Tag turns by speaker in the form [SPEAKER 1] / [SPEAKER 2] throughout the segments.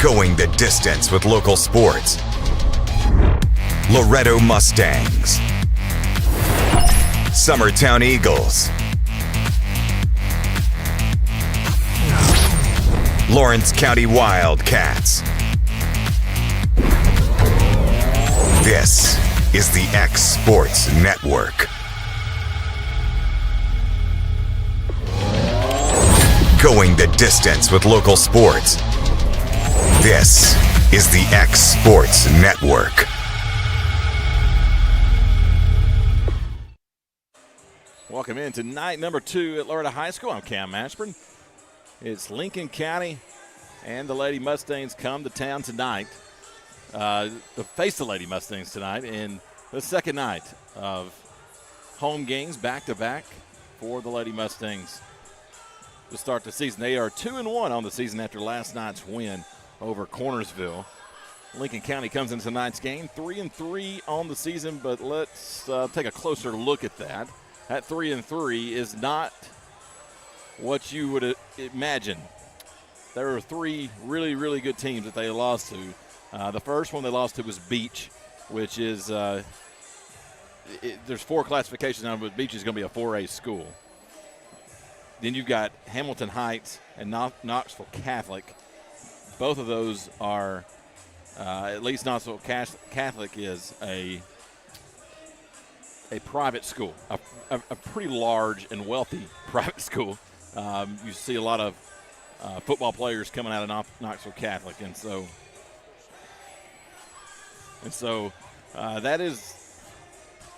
[SPEAKER 1] Going the distance with local sports. Loretto Mustangs. Summertown Eagles. Lawrence County Wildcats. This is the X Sports Network. Going the distance with local sports. This is the X Sports Network.
[SPEAKER 2] Welcome in to night number 2 at Loretto High School. I'm Cam Mashburn. It's Lincoln County and the Lady Mustangs come to town tonight. Face the Lady Mustangs tonight in the second night of home games back-to-back for the Lady Mustangs to start the season. They are 2-1 on the season after last night's win over Cornersville. Lincoln County comes into tonight's game 3-3 on the season, but let's take a closer look at that. That 3-3 is not what you would imagine. There were 3 really, really good teams that they lost to. The first one they lost to was Beach, which is there's 4 classifications now, but Beach is going to be a 4A school. Then you've got Hamilton Heights and Knoxville Catholic. Both of those are, at least Knoxville Catholic is a private school, a pretty large and wealthy private school. You see a lot of football players coming out of Knoxville Catholic, and so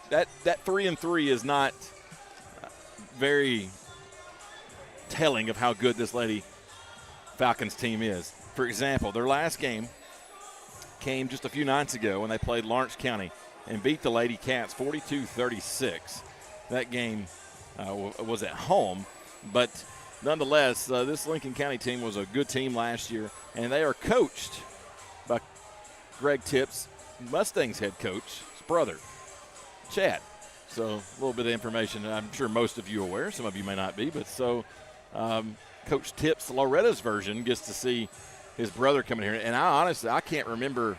[SPEAKER 2] that 3-3 is not very telling of how good this Lady Falcons team is. For example, their last game came just a few nights ago when they played Lawrence County and beat the Lady Cats 42-36. That game was at home, but nonetheless, this Lincoln County team was a good team last year, and they are coached by Greg Tips, Mustangs head coach, his brother, Chad. So a little bit of information I'm sure most of you are aware. Some of you may not be, but so Coach Tips, Loretta's version, gets to see his brother coming here. And I can't remember.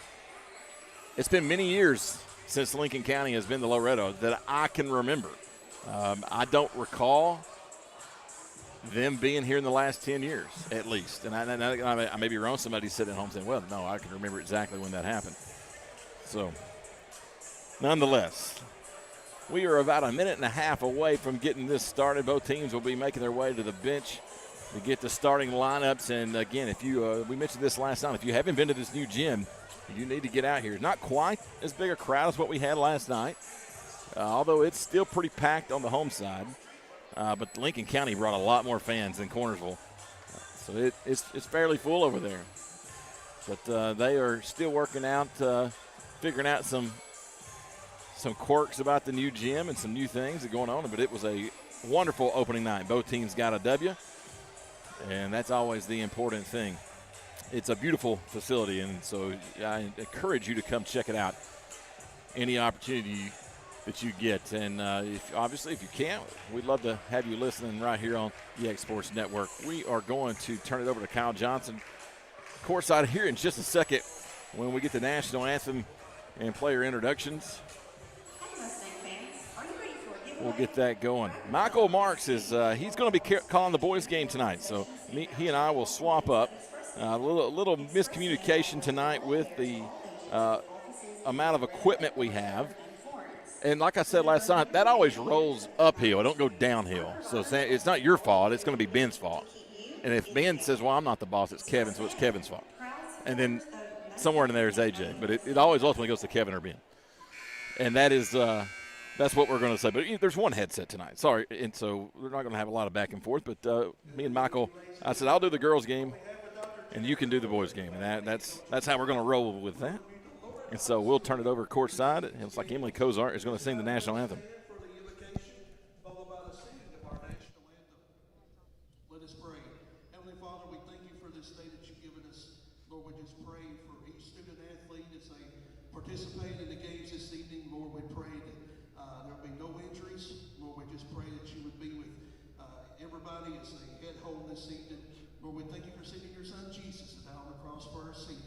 [SPEAKER 2] It's been many years since Lincoln County has been to Loretto that I can remember. I don't recall them being here in the last 10 years, at least. And I may be wrong. Somebody's sitting at home saying, well, no, I can remember exactly when that happened. So, nonetheless, we are about a minute and a half away from getting this started. Both teams will be making their way to the bench to get the starting lineups. And, again, if you we mentioned this last night, if you haven't been to this new gym, you need to get out here. Not quite as big a crowd as what we had last night, although it's still pretty packed on the home side. But Lincoln County brought a lot more fans than Cornersville. So it's fairly full over there. But they are still working out, figuring out some quirks about the new gym and some new things that are going on. But it was a wonderful opening night. Both teams got a W, and that's always the important thing. It's a beautiful facility, and so I encourage you to come check it out any opportunity that you get. And if you can't, we'd love to have you listening right here on the X Sports Network. We are going to turn it over to Kyle Johnson courtside here in just a second when we get the national anthem and player introductions. We'll get that going. Michael Marks is he's going to be calling the boys' game tonight, so he and I will swap up. A little miscommunication tonight with the amount of equipment we have. And like I said last night, that always rolls uphill. It don't go downhill. So it's not your fault. It's going to be Ben's fault. And if Ben says, well, I'm not the boss, it's Kevin, so it's Kevin's fault. And then somewhere in there is AJ. But it always ultimately goes to Kevin or Ben. And that's what we're going to say. But there's one headset tonight. Sorry. And so we're not going to have a lot of back and forth. But me and Michael, I said, I'll do the girls' game, and you can do the boys' game. And that's how we're going to roll with that. And so we'll turn it over courtside. It looks like Emily Cozart is going to sing the national anthem.
[SPEAKER 3] Let us pray. Heavenly Father, we thank you for this day that you've given us. Lord, we just pray for each student athlete as they participate in the games this evening. Lord, we pray that there will be no injuries. Lord, we just pray that you would be with everybody as they head home this evening. Lord, we thank you for sending your son Jesus to die on the cross for our sins.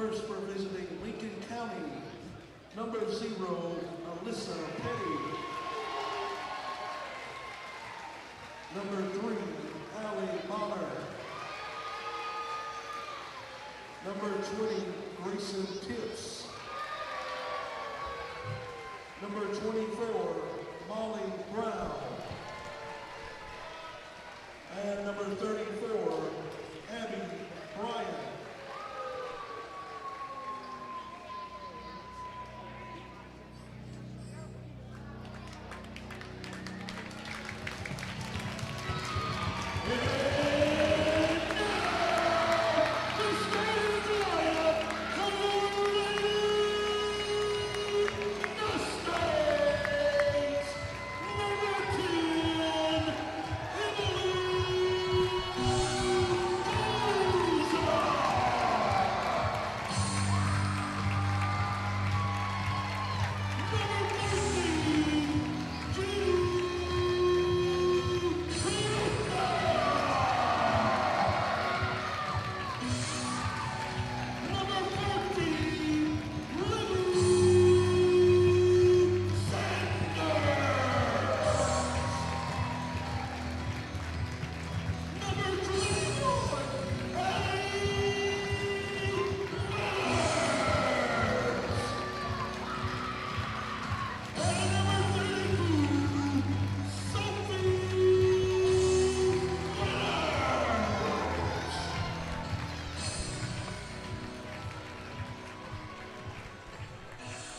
[SPEAKER 3] First for visiting Lincoln County, number 0, Alyssa Petty. Number 3, Allie Bonner. Number 20, Grayson Tips. Number 24, Molly Brown. And number 34, Abby Bryan.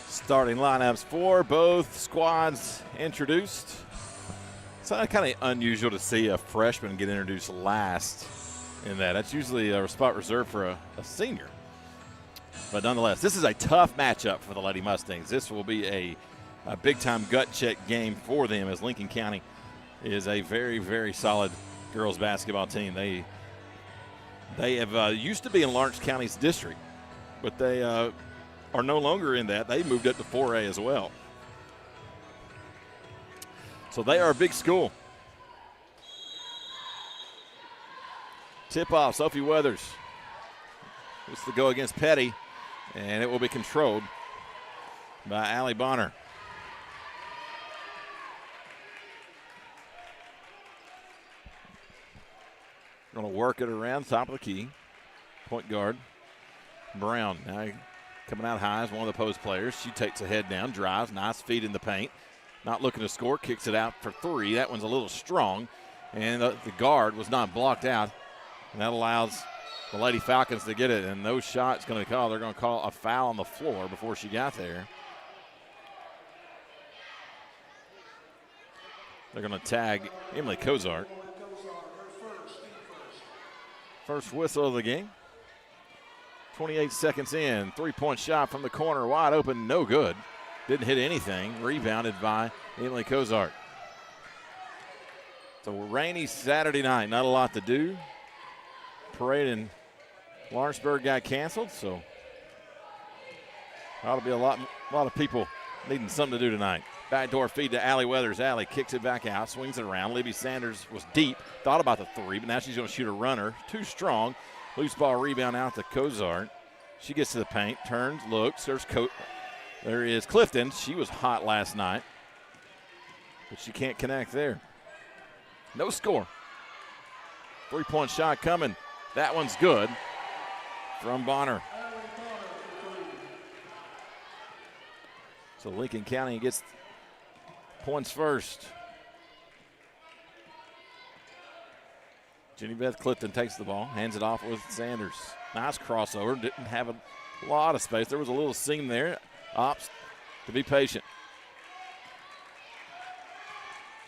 [SPEAKER 2] Starting lineups for both squads introduced. It's kind of unusual to see a freshman get introduced last in that. That's usually a spot reserved for a senior. But nonetheless, this is a tough matchup for the Lady Mustangs. This will be a big-time gut check game for them, as Lincoln County is a very, very solid girls basketball team. They have used to be in Lawrence County's district, but they are no longer in that. They moved up to 4A as well. So they are a big school. Tip-off, Sophie Weathers. This is to go against Petty, and it will be controlled by Allie Bonner. Going to work it around top of the key. Point guard, Brown. Now coming out high as one of the post players. She takes a head down, drives, nice feed in the paint. Not looking to score, kicks it out for 3. That one's a little strong, and the guard was not blocked out. And that allows the Lady Falcons to get it, and those shots they're going to call a foul on the floor before she got there. They're going to tag Emily Kozart. First whistle of the game. 28 seconds in. 3-point shot from the corner, wide open, no good. Didn't hit anything. Rebounded by Emily Kozart. It's a rainy Saturday night. Not a lot to do. Parade in Lawrenceburg got canceled, so ought to be a lot of people needing something to do tonight. Backdoor feed to Allie Weathers. Allie kicks it back out, swings it around. Libby Sanders was deep, thought about the 3, but now she's going to shoot a runner. Too strong. Loose ball rebound out to Kozart. She gets to the paint, turns, looks. There is Clifton. She was hot last night, but she can't connect there. No score. 3-point shot coming. That one's good from Bonner. So Lincoln County gets points first. Jenny Beth Clifton takes the ball, hands it off with Sanders. Nice crossover. Didn't have a lot of space. There was a little seam there. Opts to be patient.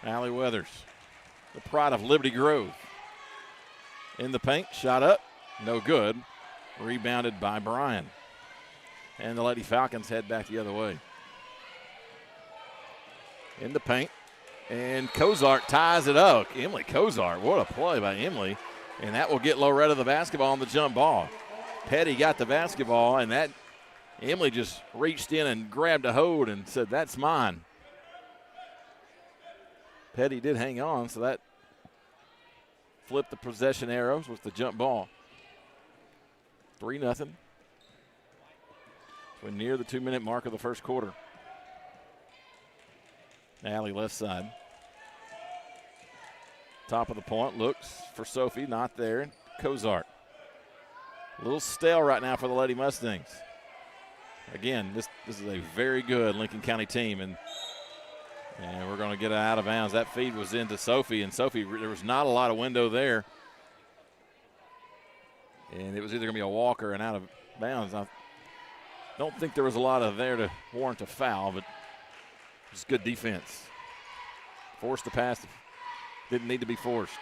[SPEAKER 2] Allie Weathers, the pride of Liberty Grove. In the paint, shot up, no good. Rebounded by Bryan. And the Lady Falcons head back the other way. In the paint, and Kozart ties it up. Emily Kozart, what a play by Emily. And that will get Loretto the basketball on the jump ball. Petty got the basketball, and that Emily just reached in and grabbed a hold and said, "That's mine." Petty did hang on, so that flipped the possession arrows with the jump ball. 3-0. We're near the 2-minute mark of the first quarter. Allie left side. Top of the point, looks for Sophie, not there. Cozart. A little stale right now for the Lady Mustangs. Again, this is a very good Lincoln County team, and we're going to get it out of bounds. That feed was into Sophie, and Sophie, there was not a lot of window there. And it was either going to be a walk or an out of bounds. I don't think there was a lot of there to warrant a foul, but it's good defense. Forced the pass. Didn't need to be forced.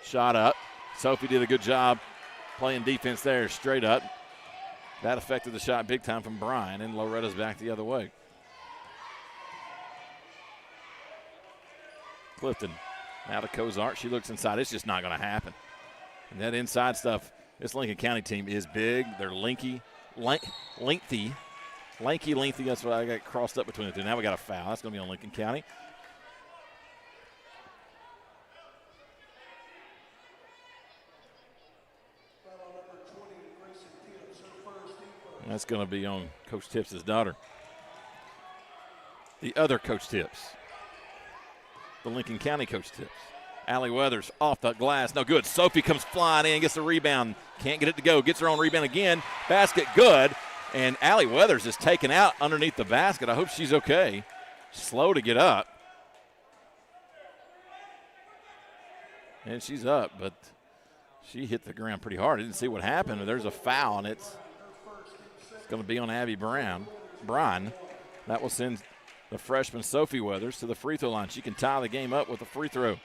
[SPEAKER 2] Shot up. Sophie did a good job playing defense there, straight up. That affected the shot big time from Bryan, and Loretta's back the other way. Clifton now to Cozart. She looks inside. It's just not going to happen. And that inside stuff, this Lincoln County team is big. They're lengthy. Lanky, lengthy. That's what I got crossed up between the two. Now we got a foul. That's going to be on Lincoln County. That's going to be on Coach Tips' daughter. The other Coach Tips. The Lincoln County Coach Tips. Allie Weathers off the glass. No good. Sophie comes flying in, gets the rebound. Can't get it to go. Gets her own rebound again. Basket good. And Allie Weathers is taken out underneath the basket. I hope she's okay. Slow to get up. And she's up, but she hit the ground pretty hard. I didn't see what happened. There's a foul, and it's going to be on Abby Bryan. That will send the freshman Sophie Weathers to the free throw line. She can tie the game up with a free throw.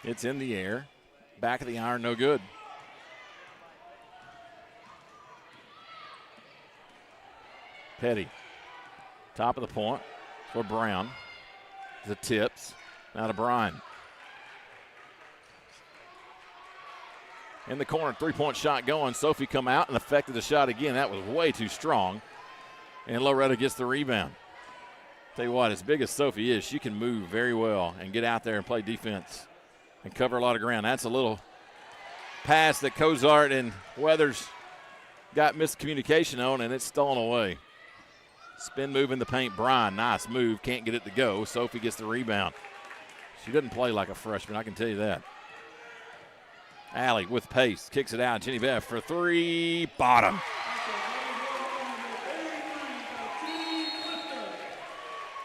[SPEAKER 2] It's in the air. Back of the iron, no good. Petty. Top of the point for Brown. The Tips. Now to Bryan. In the corner, three-point shot going. Sophie come out and affected the shot again. That was way too strong. And Loretto gets the rebound. Tell you what, as big as Sophie is, she can move very well and get out there and play defense and cover a lot of ground. That's a little pass that Cozart and Weathers got miscommunication on, and it's stolen away. Spin move in the paint. Bryan, nice move. Can't get it to go. Sophie gets the rebound. She doesn't play like a freshman, I can tell you that. Allie with pace, kicks it out. Jenny Beff for three, bottom.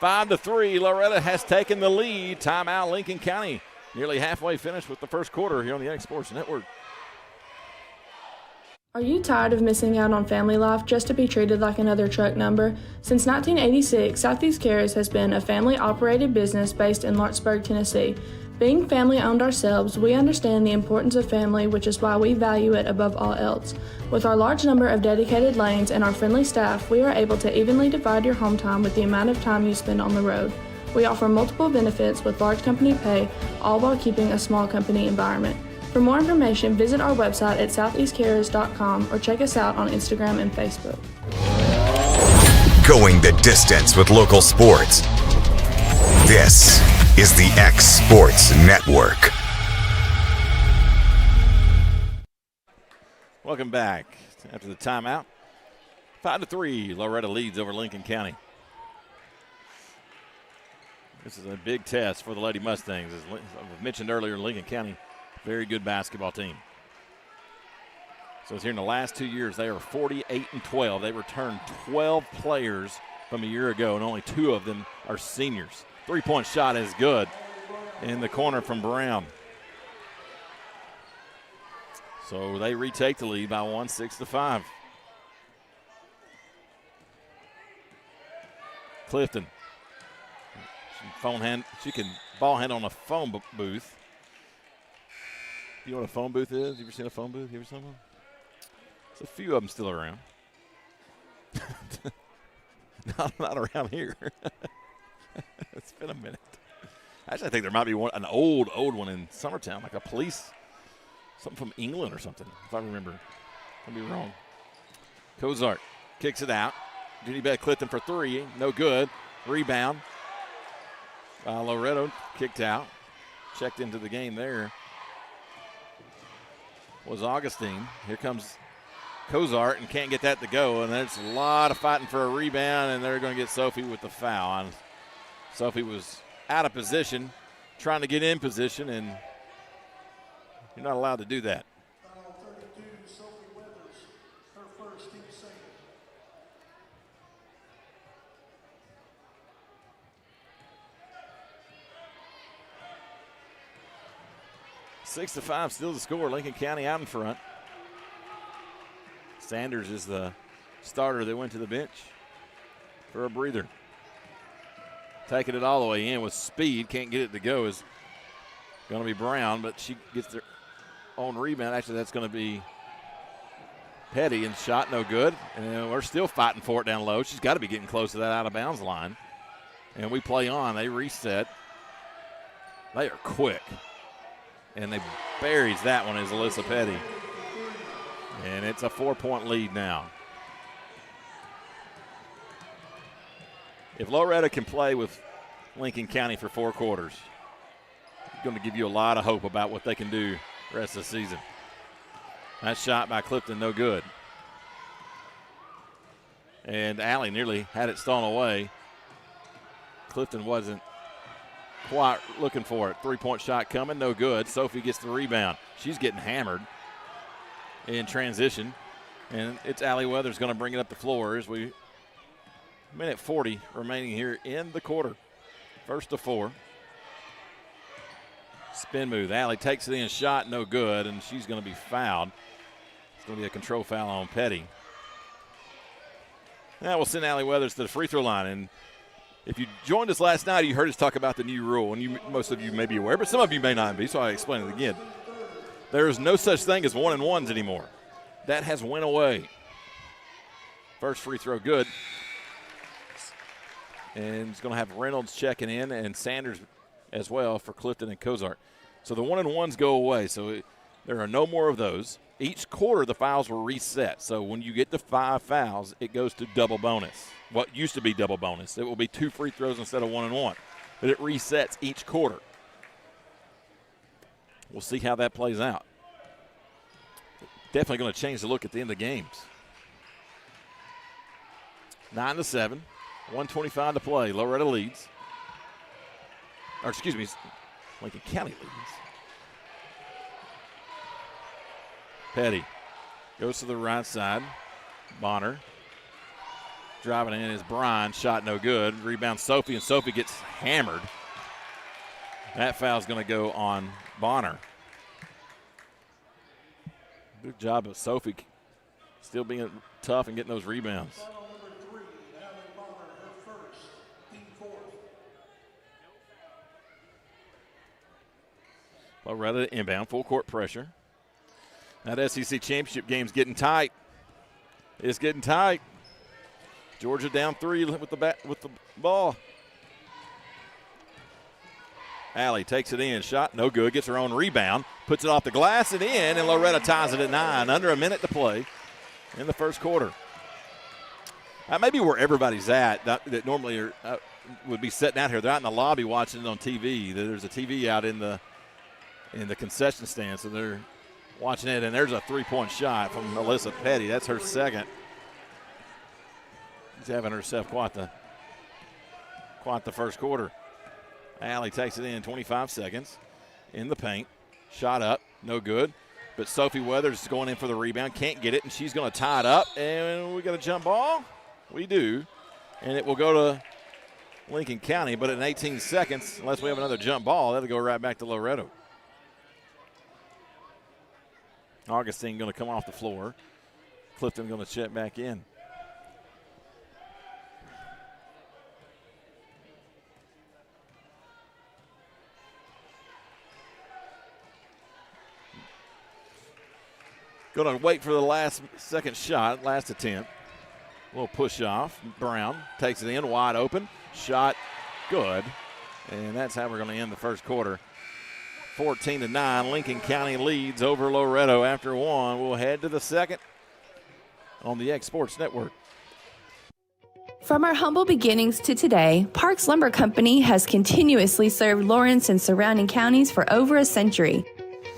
[SPEAKER 2] Five to three, Loretto has taken the lead. Timeout, Lincoln County. Nearly halfway finished with the first quarter here on the X Sports Network.
[SPEAKER 4] Are you tired of missing out on family life just to be treated like another truck number? Since 1986, Southeast Cares has been a family-operated business based in Lawrenceburg, Tennessee. Being family-owned ourselves, we understand the importance of family, which is why we value it above all else. With our large number of dedicated lanes and our friendly staff, we are able to evenly divide your home time with the amount of time you spend on the road. We offer multiple benefits with large company pay, all while keeping a small company environment. For more information, visit our website at southeastcares.com or check us out on Instagram and Facebook.
[SPEAKER 1] Going the distance with local sports. This is the X Sports Network.
[SPEAKER 2] Welcome back after the timeout. 5-3, Loretto leads over Lincoln County. This is a big test for the Lady Mustangs. As I mentioned earlier, Lincoln County, very good basketball team. So it's here in the last 2 years, they are 48-12. They returned 12 players from a year ago, and only 2 of them are seniors. Three-point shot is good in the corner from Brown. So they retake the lead by 1, 6-5. Clifton. She can ball hand on a phone booth. You know what a phone booth is? You ever seen a phone booth? You ever seen one? There's a few of them still around. not around here. It's been a minute. Actually, I think there might be an old one in Summertown, like a police, something from England or something, if I remember. I'll be wrong. Cozart kicks it out. Judy Beck Clifton for three. No good. Rebound. Loretto kicked out. Checked into the game there was Augustine. Here comes Cozart and can't get that to go. And there's a lot of fighting for a rebound, and they're going to get Sophie with the foul. And Sophie was out of position, trying to get in position, and you're not allowed to do that.
[SPEAKER 3] Foul 32, Sophie Weathers, her first, team second.
[SPEAKER 2] 6-5, still the score. Lincoln County out in front. Sanders is the starter that went to the bench for a breather. Taking it all the way in with speed. Can't get it to go is going to be Brown, but she gets their own rebound. Actually, that's going to be Petty, and shot no good. And we're still fighting for it down low. She's got to be getting close to that out-of-bounds line. And we play on. They reset. They are quick. And they buries that one as Alyssa Petty. And it's a 4-point lead now. If Loretto can play with Lincoln County for 4 quarters, it's going to give you a lot of hope about what they can do the rest of the season. That shot by Clifton, no good. And Allie nearly had it stolen away. Clifton wasn't quite looking for it. 3-point shot coming, no good. Sophie gets the rebound. She's getting hammered in transition. And it's Allie Weathers going to bring it up the floor as we, minute 40 remaining here in the quarter. 1st to 4. Spin move. Allie takes it in, shot, no good, and she's going to be fouled. It's going to be a control foul on Petty. Now we'll send Allie Weathers to the free throw line. And if you joined us last night, you heard us talk about the new rule, and most of you may be aware, but some of you may not be, so I explain it again. There is no such thing as 1-and-1s anymore. That has went away. First free throw good. And it's going to have Reynolds checking in and Sanders as well for Clifton and Cozart. So the 1-and-1s go away, so there are no more of those. Each quarter the fouls will reset, so when you get to 5 fouls, it goes to double bonus. What used to be double bonus. It will be 2 free throws instead of 1-and-1. But it resets each quarter. We'll see how that plays out. Definitely going to change the look at the end of the games. 9-7, 1:25 to play. Loretto leads. Or excuse me, Lincoln County leads. Petty goes to the right side. Bonner driving in is Bryan. Shot no good. Rebound Sophie, and Sophie gets hammered. That foul's going to go on Bonner. Good job of Sophie still being tough and getting those rebounds.
[SPEAKER 3] Foul number 3, Allie Bonner, her first, team 4th.
[SPEAKER 2] Loretto inbound, full court pressure. That SEC championship game's getting tight. It's getting tight. Georgia down 3 with the ball. Allie takes it in, shot no good, gets her own rebound, puts it off the glass and in, and Loretto ties it at 9. Under a minute to play in the first quarter. That may be where everybody's at that normally would be sitting out here. They're out in the lobby watching it on TV. There's a TV out in the concession stand, so they're watching it, and there's a 3-point shot from Alyssa Petty. That's her second. She's having herself quite the first quarter. Allie takes it in 25 seconds in the paint. Shot up, no good. But Sophie Weathers is going in for the rebound. Can't get it, and she's going to tie it up. And we got a jump ball? We do. And it will go to Lincoln County. But in 18 seconds, unless we have another jump ball, that'll go right back to Loretto. Augustine going to come off the floor. Clifton going to check back in. Going to wait for the last second shot, last attempt. A little push off. Brown takes it in, wide open. Shot good. And that's how we're going to end the first quarter. 14-9, Lincoln County leads over Loretto after 1. We'll head to the second on the X Sports Network.
[SPEAKER 5] From our humble beginnings to today, Parks Lumber Company has continuously served Lawrence and surrounding counties for over a century.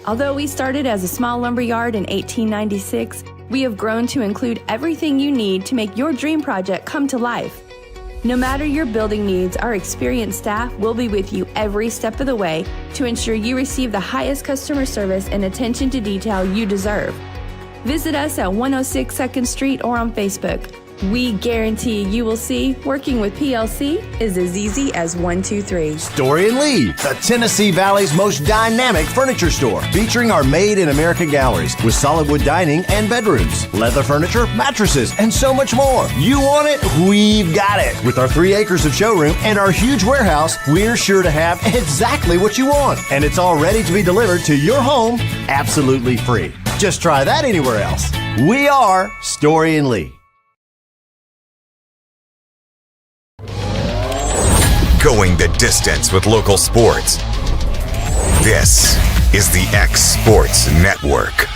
[SPEAKER 5] Although we started as a small lumber yard in 1896, we have grown to include everything you need to make your dream project come to life. No matter your building needs, our experienced staff will be with you every step of the way to ensure you receive the highest customer service and attention to detail you deserve. Visit us at 106 2nd Street or on Facebook. We guarantee you will see working with PLC is as easy as 1, 2, 3.
[SPEAKER 6] Story and Lee, the Tennessee Valley's most dynamic furniture store, featuring our Made in America galleries with solid wood dining and bedrooms, leather furniture, mattresses, and so much more. You want it? We've got it. With our 3 acres of showroom and our huge warehouse, we're sure to have exactly what you want. And it's all ready to be delivered to your home absolutely free. Just try that anywhere else. We are Story and Lee.
[SPEAKER 1] Going the distance with local sports. This is the X Sports Network.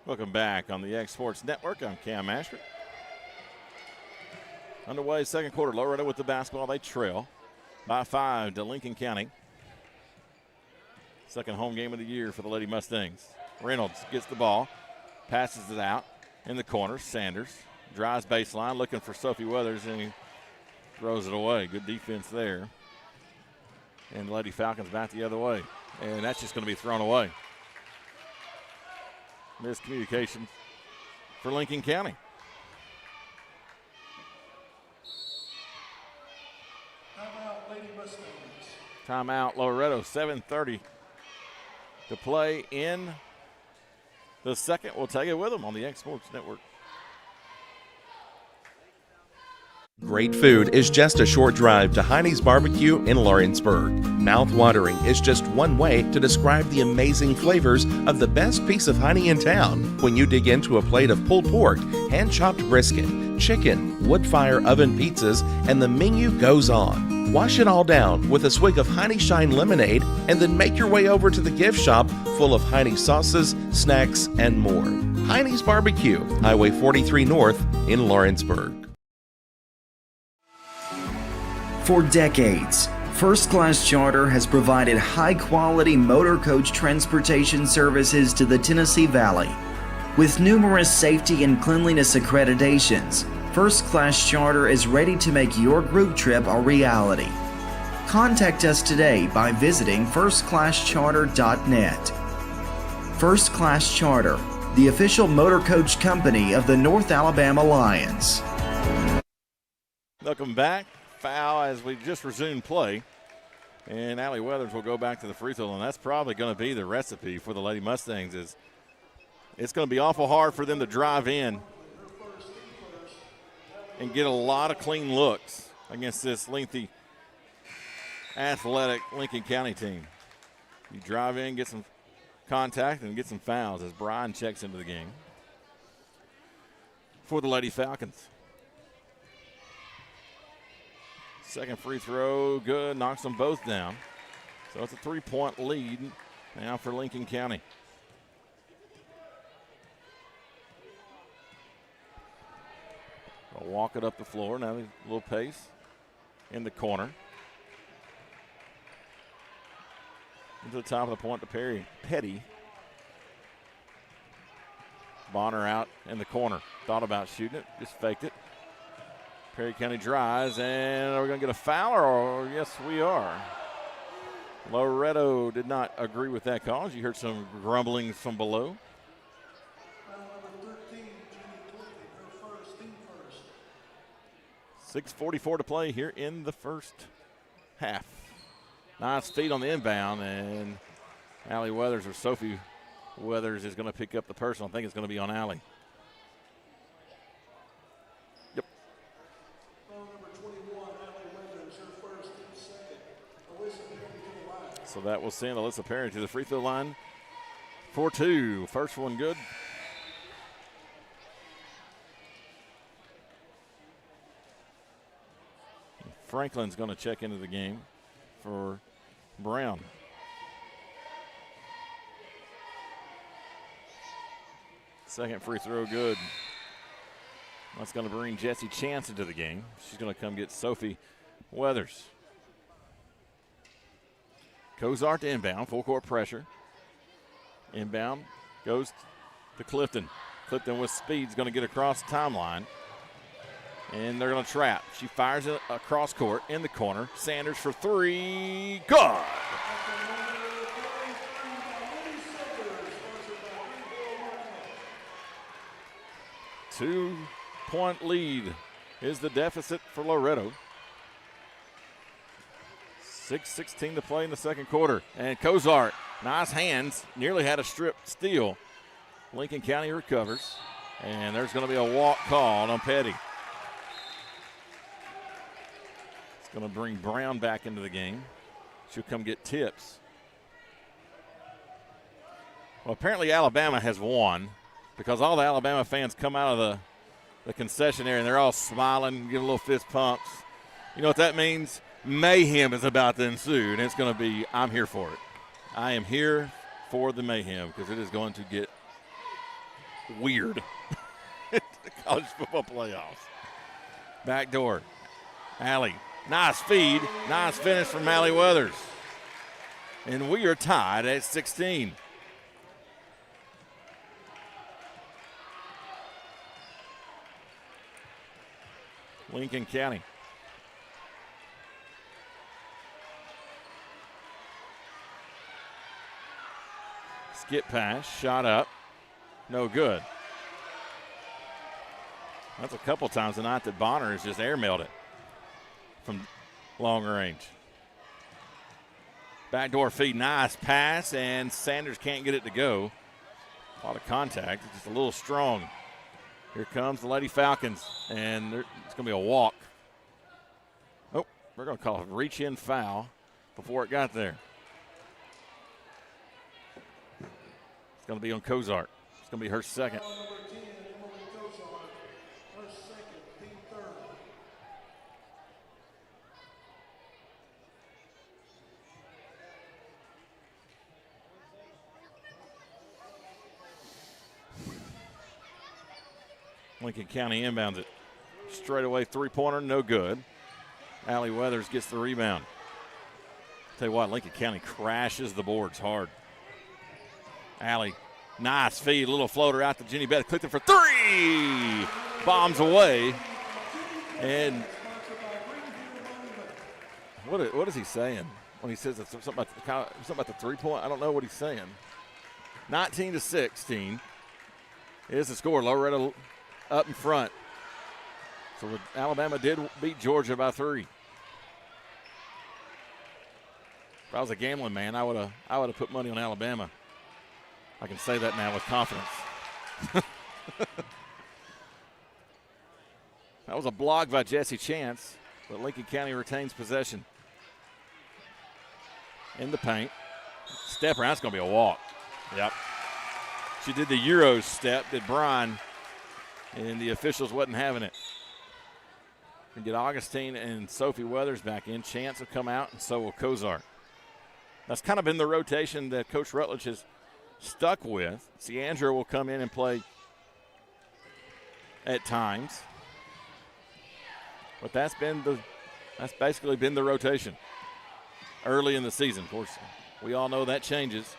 [SPEAKER 2] Welcome back on the X Sports Network. I'm Cam Ashford. Underway, second quarter. Loretto with the basketball. They trail by 5 to Lincoln County. Second home game of the year for the Lady Mustangs. Reynolds gets the ball, passes it out in the corner. Sanders drives baseline, looking for Sophie Weathers, and he throws it away. Good defense there. And Lady Falcons back the other way. And that's just going to be thrown away. Miscommunication for Lincoln County.
[SPEAKER 3] Timeout, Lady Mustangs.
[SPEAKER 2] Timeout, Loretto. 7:30 to play in the second. We'll take it with them on the X Sports Network.
[SPEAKER 7] Great food is just a short drive to Heine's Barbecue in Lawrenceburg. Mouth-watering is just one way to describe the amazing flavors of the best piece of Heine in town when you dig into a plate of pulled pork, hand-chopped brisket, chicken, wood-fire oven pizzas, and the menu goes on. Wash it all down with a swig of Heine Shine lemonade and then make your way over to the gift shop full of Heine sauces, snacks, and more. Heine's Barbecue, Highway 43 North in Lawrenceburg.
[SPEAKER 8] For decades, First Class Charter has provided high-quality motor coach transportation services to the Tennessee Valley. With numerous safety and cleanliness accreditations, First Class Charter is ready to make your group trip a reality. Contact us today by visiting firstclasscharter.net. First Class Charter, the official motor coach company of the North Alabama Lions.
[SPEAKER 2] Welcome back. Foul as we just resumed play. And Allie Weathers will go back to the free throw line. That's probably going to be the recipe for the Lady Mustangs. Is it's going to be awful hard for them to drive in and get a lot of clean looks against this lengthy, athletic Lincoln County team. You drive in, get some contact, and get some fouls as Brian checks into the game for the Lady Falcons. Second free throw, good, knocks them both down. So it's a 3-point lead now for Lincoln County. They'll walk it up the floor, now a little pace in the corner. Into the top of the point to Perry. Petty. Bonner out in the corner. Thought about shooting it, just faked it. Perry County drives, and are we going to get a foul? Or yes, we are. Loretto did not agree with that call. You heard some grumbling from below.
[SPEAKER 3] Foul number 13, Jenny Clifton, her first, team first.
[SPEAKER 2] 6:44 to play here in the first half. Nice feed on the inbound, and Allie Weathers or Sophie Weathers is going to pick up the personal. I think it's going to be on Allie. So that will send Alyssa Perry to the free throw line for 2. First one good. Franklin's going to check into the game for Brown. Second free throw good. That's going to bring Jessie Chance into the game. She's going to come get Sophie Weathers. Cozart to inbound, full court pressure. Inbound goes to Clifton. Clifton with speed is going to get across the timeline. And they're going to trap. She fires it across court in the corner. Sanders for three. Good. Two-point lead is the deficit for Loretto. 6:16 to play in the second quarter. And Cozart, nice hands, nearly had a strip steal. Lincoln County recovers. And there's going to be a walk called on Petty. It's going to bring Brown back into the game. She'll come get tips. Well, apparently Alabama has won because all the Alabama fans come out of the concession area and they're all smiling, give a little fist pumps. You know what that means? Mayhem is about to ensue, and it's going to be, I'm here for it. I am here for the mayhem because it is going to get weird. The college football playoffs. Back door. Allie. Nice feed. Nice finish from Allie Weathers. And we are tied at 16. Lincoln County. Skip pass, shot up, no good. That's a couple times tonight that Bonner has just airmailed it from long range. Backdoor feed, nice pass, and Sanders can't get it to go. A lot of contact, it's just a little strong. Here comes the Lady Falcons, and it's going to be a walk. Oh, we're going to call it a reach-in foul before it got there. It's going to be on Cozart. It's going to be her second. Lincoln County inbounds it. Straight away three-pointer, no good. Allie Weathers gets the rebound. Tell you what, Lincoln County crashes the boards hard. Allie, nice feed, a little floater out to Jenny Beth. Clifton for three! Bombs away. And what is he saying when he says something about the three-point? I don't know what he's saying. 19-16 is the score. Loretto up in front. So Alabama did beat Georgia by 3. If I was a gambling man, I would have put money on Alabama. I can say that now with confidence. That was a block by Jesse Chance, but Lincoln County retains possession. In the paint. Step around, it's going to be a walk. Yep. She did the Euro step, did Brian, and the officials wasn't having it. We get Augustine and Sophie Weathers back in. Chance will come out, and so will Cozart. That's kind of been the rotation that Coach Rutledge has stuck with. Ciandra will come in and play at times. But that's basically been the rotation early in the season. Of course, we all know that changes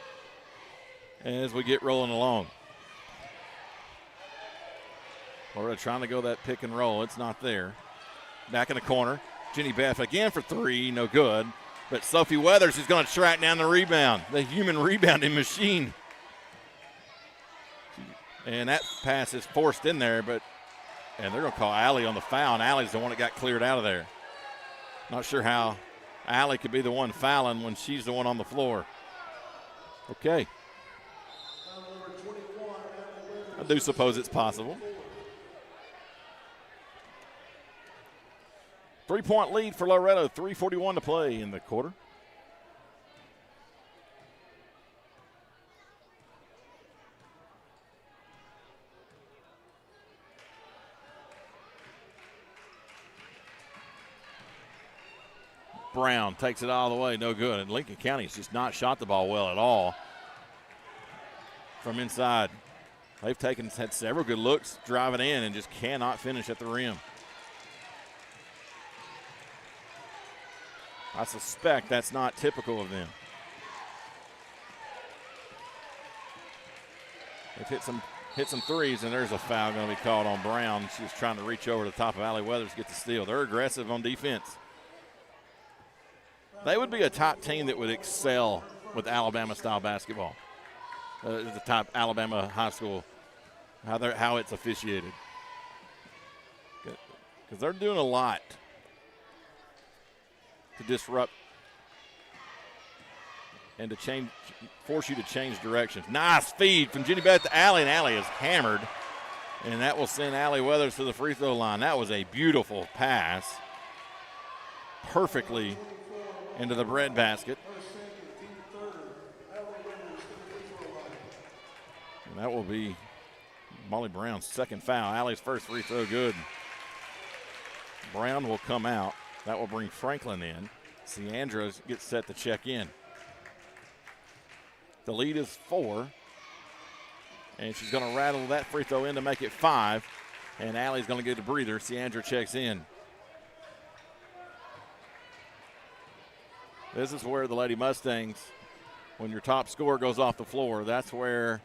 [SPEAKER 2] as we get rolling along. We're trying to go that pick and roll. It's not there. Back in the corner. Jenny Beth again for 3, no good. But Sophie Weathers is going to track down the rebound, the human rebounding machine. And that pass is forced in there, and they're going to call Allie on the foul, and Allie's the one that got cleared out of there. Not sure how Allie could be the one fouling when she's the one on the floor. Okay. I do suppose it's possible. 3-point lead for Loretto, 3:41 to play in the quarter. Brown takes it all the way, no good. And Lincoln County's just not shot the ball well at all from inside. They've had several good looks driving in and just cannot finish at the rim. I suspect that's not typical of them. They've hit some threes, and there's a foul going to be called on Brown. She was trying to reach over the top of Allie Weathers to get the steal. They're aggressive on defense. They would be a top team that would excel with Alabama-style basketball. The top Alabama high school, how it's officiated. Because they're doing a lot to disrupt and to force you to change directions. Nice feed from Jenny Beth to Allie, and Allie is hammered. And that will send Allie Weathers to the free throw line. That was a beautiful pass. Perfectly into the bread basket. And that will be Molly Brown's second foul. Allie's first free throw good. Brown will come out. That will bring Franklin in. Ciandra gets set to check in. The lead is 4. And she's going to rattle that free throw in to make it 5. And Allie's going to get a breather. Ciandra checks in. This is where the Lady Mustangs, when your top scorer goes off the floor, that's where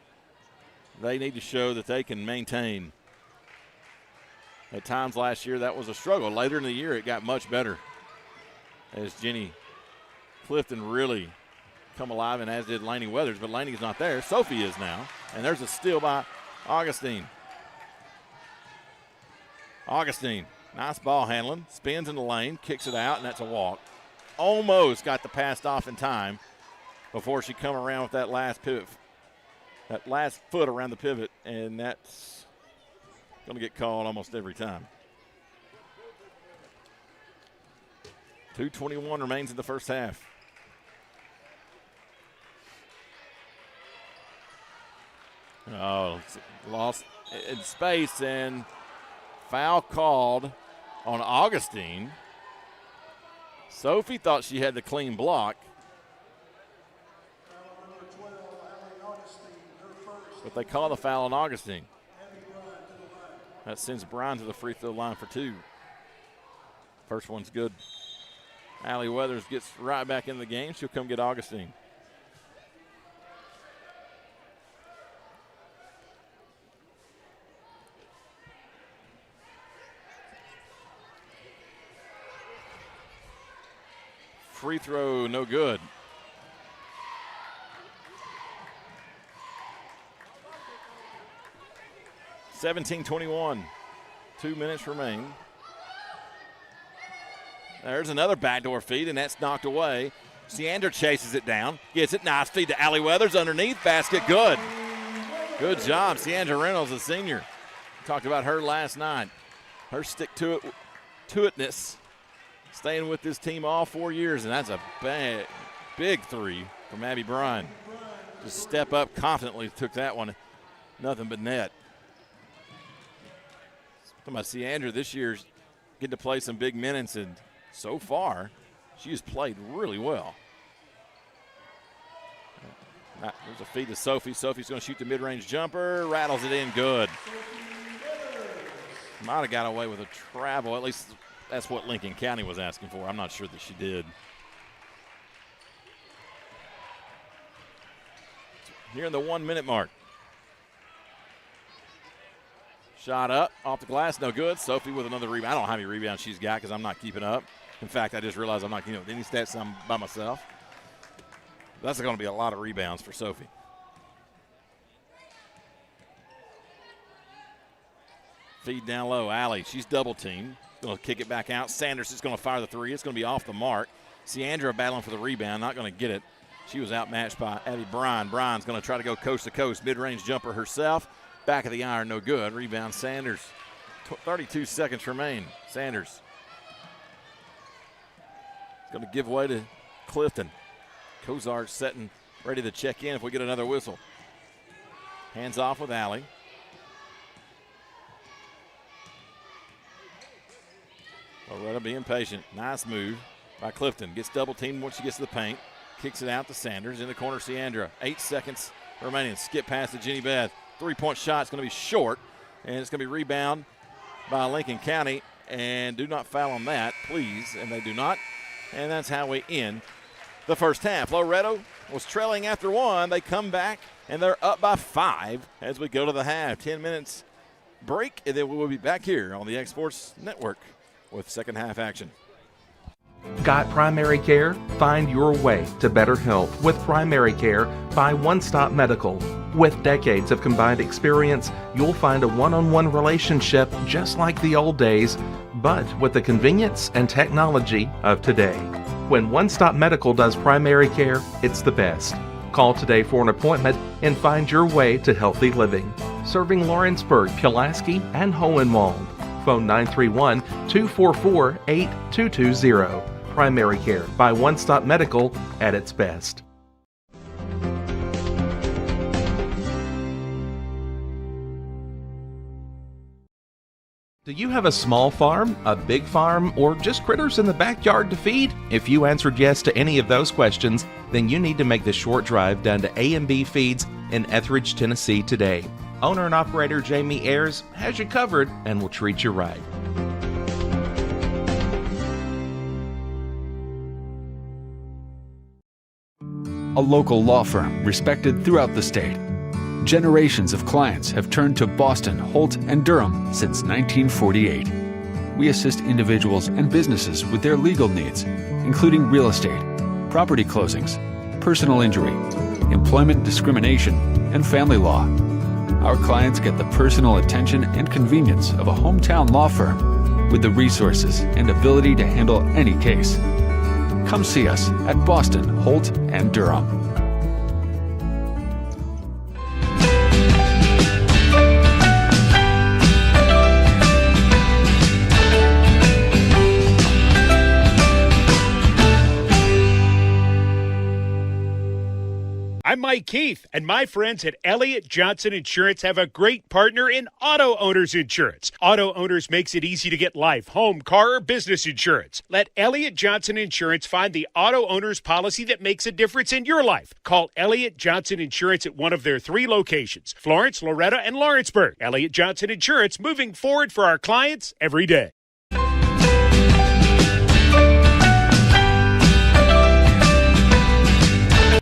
[SPEAKER 2] they need to show that they can maintain. At times last year, that was a struggle. Later in the year, it got much better as Jenny Clifton really come alive, and as did Laney Weathers, but Laney's not there. Sophie is now, and there's a steal by Augustine. Augustine, nice ball handling, spins in the lane, kicks it out, and that's a walk. Almost got the pass off in time before she come around with that last pivot, that last foot around the pivot, and that's going to get called almost every time. 2:21 remains in the first half. Oh, lost in space, and foul called on Augustine. Sophie thought she had the clean block. But they call the foul on Augustine. That sends Bryan to the free throw line for 2. First one's good. Allie Weathers gets right back in the game. She'll come get Augustine. Free throw, no good. (17:21). 2 minutes remain. There's another backdoor feed, and that's knocked away. Ciandra chases it down, gets it. Nice feed to Allie Weathers underneath. Basket good. Good job, Ciandra Reynolds, a senior. Talked about her last night. Her stick-to-itness. Staying with this team all 4 years, and that's a big 3 from Abby Bryan. Just step up confidently, took that one. Nothing but net. Talking about Ciandra this year's getting to play some big minutes, and so far, she has played really well. There's a feed to Sophie. Sophie's going to shoot the mid-range jumper, rattles it in good. Might have got away with a travel, at least that's what Lincoln County was asking for. I'm not sure that she did. Near the 1 minute mark. Shot up, off the glass, no good. Sophie with another rebound. I don't know how many rebounds she's got because I'm not keeping up. In fact, I just realized I'm not keeping up with any stats. I'm by myself. That's going to be a lot of rebounds for Sophie. Feed down low, Allie. She's double teamed. Going to kick it back out. Sanders is going to fire the 3. It's going to be off the mark. Ciandra battling for the rebound, not going to get it. She was outmatched by Abby Bryan. Bryan's going to try to go coast to coast. Mid-range jumper herself. Back of the iron, no good. Rebound, Sanders. 32 seconds remain. Sanders. It's going to give way to Clifton. Kozar setting, ready to check in if we get another whistle. Hands off with Allie. Loretto being patient. Nice move by Clifton. Gets double teamed once she gets to the paint. Kicks it out to Sanders. In the corner, Ciandra. 8 seconds remaining. Skip pass to Jenny Beth. 3-point shot is going to be short. And it's going to be rebound by Lincoln County. And do not foul on that, please. And they do not. And that's how we end the first half. Loretto was trailing after 1. They come back and they're up by 5 as we go to the half. 10 minutes break, and then we will be back here on the X Sports Network with second half action.
[SPEAKER 7] Got primary care? Find your way to better health with primary care by One Stop Medical. With decades of combined experience, you'll find a one-on-one relationship just like the old days, but with the convenience and technology of today. When One Stop Medical does primary care, it's the best. Call today for an appointment and find your way to healthy living. Serving Lawrenceburg, Pulaski, and Hohenwald. Phone 931-244-8220. Primary care by One Stop Medical at its best. Do you have a small farm, a big farm, or just critters in the backyard to feed? If you answered yes to any of those questions, then you need to make the short drive down to A&B Feeds in Etheridge, Tennessee today. Owner and operator Jamie Ayers has you covered and will treat you right.
[SPEAKER 9] A local law firm respected throughout the state. Generations of clients have turned to Boston, Holt, and Durham since 1948. We assist individuals and businesses with their legal needs, including real estate, property closings, personal injury, employment discrimination, and family law. Our clients get the personal attention and convenience of a hometown law firm with the resources and ability to handle any case. Come see us at Boston, Holt, and Durham.
[SPEAKER 10] I'm Mike Keith, and my friends at Elliott Johnson Insurance have a great partner in Auto Owners Insurance. Auto Owners makes it easy to get life, home, car, or business insurance. Let Elliott Johnson Insurance find the Auto Owners policy that makes a difference in your life. Call Elliott Johnson Insurance at one of their 3 locations, Florence, Loretto, and Lawrenceburg. Elliott Johnson Insurance, moving forward for our clients every day.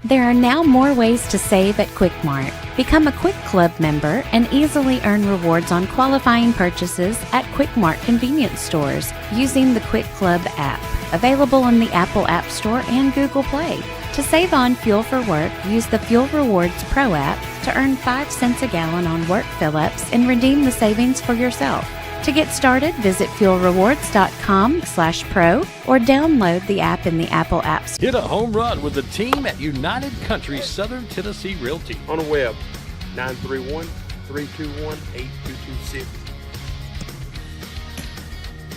[SPEAKER 11] There are now more ways to save at Quick Mart. Become a Quick Club member and easily earn rewards on qualifying purchases at Quick Mart convenience stores using the Quick Club app, available in the Apple App Store and Google Play. To save on fuel for work, use the Fuel Rewards Pro app to earn 5 cents a gallon on work fill-ups and redeem the savings for yourself. To get started, visit fuelrewards.com/pro or download the app in the Apple App Store.
[SPEAKER 12] Hit a home run with the team at United Country Southern Tennessee Realty.
[SPEAKER 13] On the web, 931-321-8226.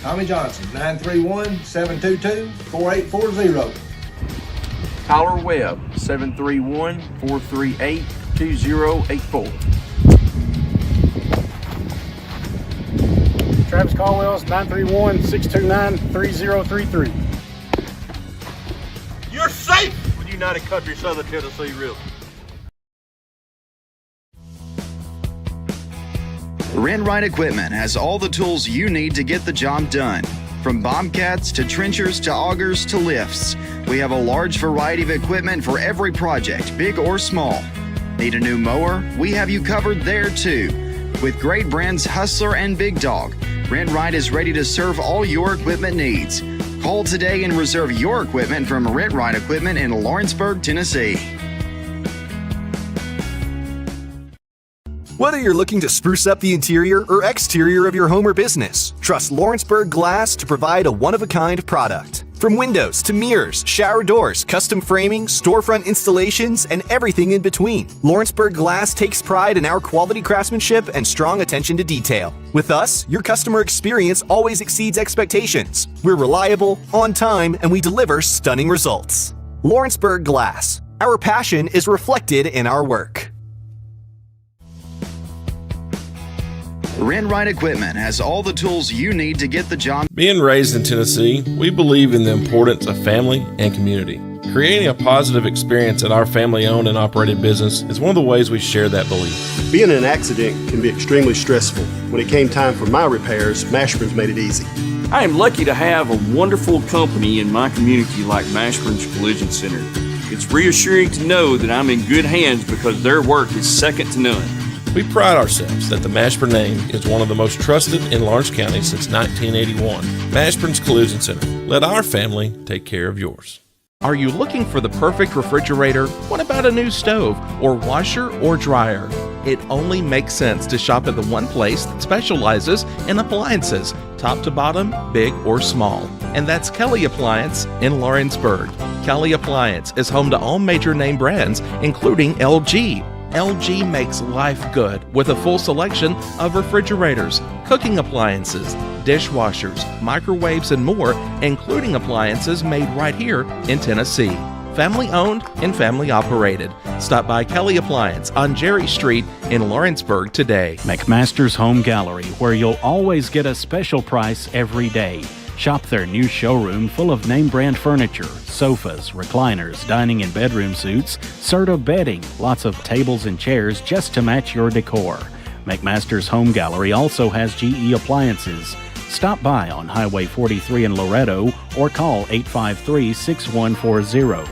[SPEAKER 14] Tommy Johnson, 931-722-4840.
[SPEAKER 15] Tyler Webb, 731-438-2084.
[SPEAKER 16] Travis Caldwell's 931-629-3033.
[SPEAKER 13] You're safe with United Country Southern Tennessee Realty.
[SPEAKER 8] Rent-Right Equipment has all the tools you need to get the job done. From bobcats to trenchers to augers to lifts, we have a large variety of equipment for every project, big or small. Need a new mower? We have you covered there too. With great brands Hustler and Big Dog, Rent-Right is ready to serve all your equipment needs. Call today and reserve your equipment from Rent-Right Equipment in Lawrenceburg, Tennessee.
[SPEAKER 17] Whether you're looking to spruce up the interior or exterior of your home or business, trust Lawrenceburg Glass to provide a one-of-a-kind product. From windows to mirrors, shower doors, custom framing, storefront installations, and everything in between, Lawrenceburg Glass takes pride in our quality craftsmanship and strong attention to detail. With us, your customer experience always exceeds expectations. We're reliable, on time, and we deliver stunning results. Lawrenceburg Glass. Our passion is reflected in our work.
[SPEAKER 8] Rent-Right Equipment has all the tools you need to get the job.
[SPEAKER 18] Being raised in Tennessee, we believe in the importance of family and community. Creating a positive experience at our family-owned and operated business is one of the ways we share that belief.
[SPEAKER 19] Being in an accident can be extremely stressful. When it came time for my repairs, Mashburn's made it easy.
[SPEAKER 20] I am lucky to have a wonderful company in my community like Mashburn's Collision Center.
[SPEAKER 15] It's reassuring to know that I'm in good hands because their work is second to none.
[SPEAKER 18] We pride ourselves that the Mashburn name is one of the most trusted in Lawrence County since 1981. Mashburn's Collision Center. Let our family take care of yours.
[SPEAKER 7] Are you looking for the perfect refrigerator? What about a new stove or washer or dryer? It only makes sense to shop at the one place that specializes in appliances, top to bottom, big or small. And that's Kelly Appliance in Lawrenceburg. Kelly Appliance is home to all major name brands, including LG. LG makes life good with a full selection of refrigerators, cooking appliances, dishwashers, microwaves, and more, including appliances made right here in Tennessee. Family owned and family operated. Stop by Kelly Appliance on Jerry Street in Lawrenceburg today.
[SPEAKER 16] McMaster's Home Gallery, where you'll always get a special price every day. Shop their new showroom full of name brand furniture, sofas, recliners, dining and bedroom suites, Serta bedding, lots of tables and chairs just to match your decor. McMaster's Home Gallery also has GE appliances. Stop by on Highway 43 in Loretto or call 853-6140.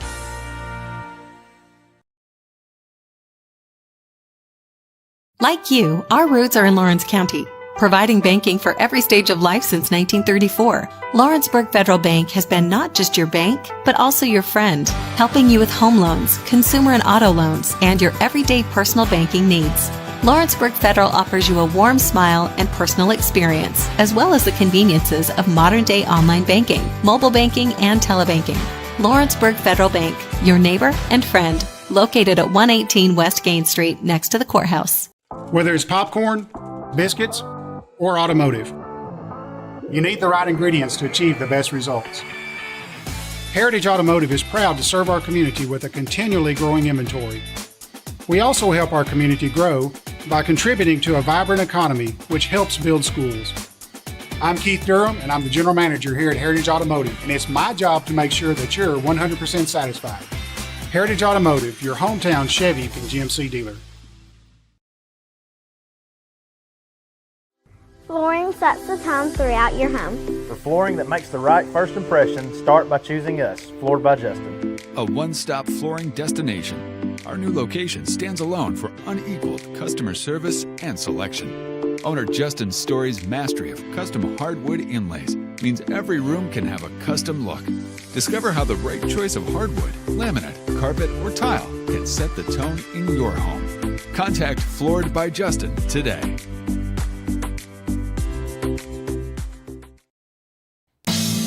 [SPEAKER 20] Like you, our roots are in Lawrence County, providing banking for every stage of life since 1934. Lawrenceburg Federal Bank has been not just your bank, but also your friend, helping you with home loans, consumer and auto loans, and your everyday personal banking needs. Lawrenceburg Federal offers you a warm smile and personal experience, as well as the conveniences of modern-day online banking, mobile banking, and telebanking. Lawrenceburg Federal Bank, your neighbor and friend, located at 118 West Gain Street next to the courthouse.
[SPEAKER 21] Whether it's popcorn, biscuits, or automotive, you need the right ingredients to achieve the best results. Heritage Automotive is proud to serve our community with a continually growing inventory. We also help our community grow by contributing to a vibrant economy, which helps build schools. I'm Keith Durham, and I'm the General Manager here at Heritage Automotive, and it's my job to make sure that you're 100% satisfied. Heritage Automotive, your hometown Chevy and GMC dealer.
[SPEAKER 22] Flooring sets the tone throughout your home.
[SPEAKER 23] For flooring that makes the right first impression, start by choosing us, Floored by Justin.
[SPEAKER 9] A one-stop flooring destination. Our new location stands alone for unequaled customer service and selection. Owner Justin Story's mastery of custom hardwood inlays means every room can have a custom look. Discover how the right choice of hardwood, laminate, carpet, or tile can set the tone in your home. Contact Floored by Justin today.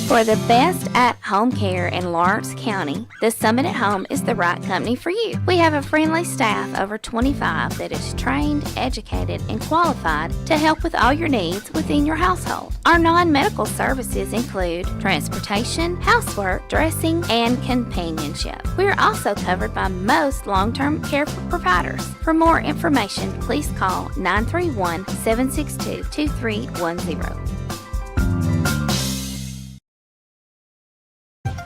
[SPEAKER 11] For the best at-home care in Lawrence County, the Summit at Home is the right company for you. We have a friendly staff over 25 that is trained, educated, and qualified to help with all your needs within your household. Our non-medical services include transportation, housework, dressing, and companionship. We are also covered by most long-term care providers. For more information, please call 931-762-2310.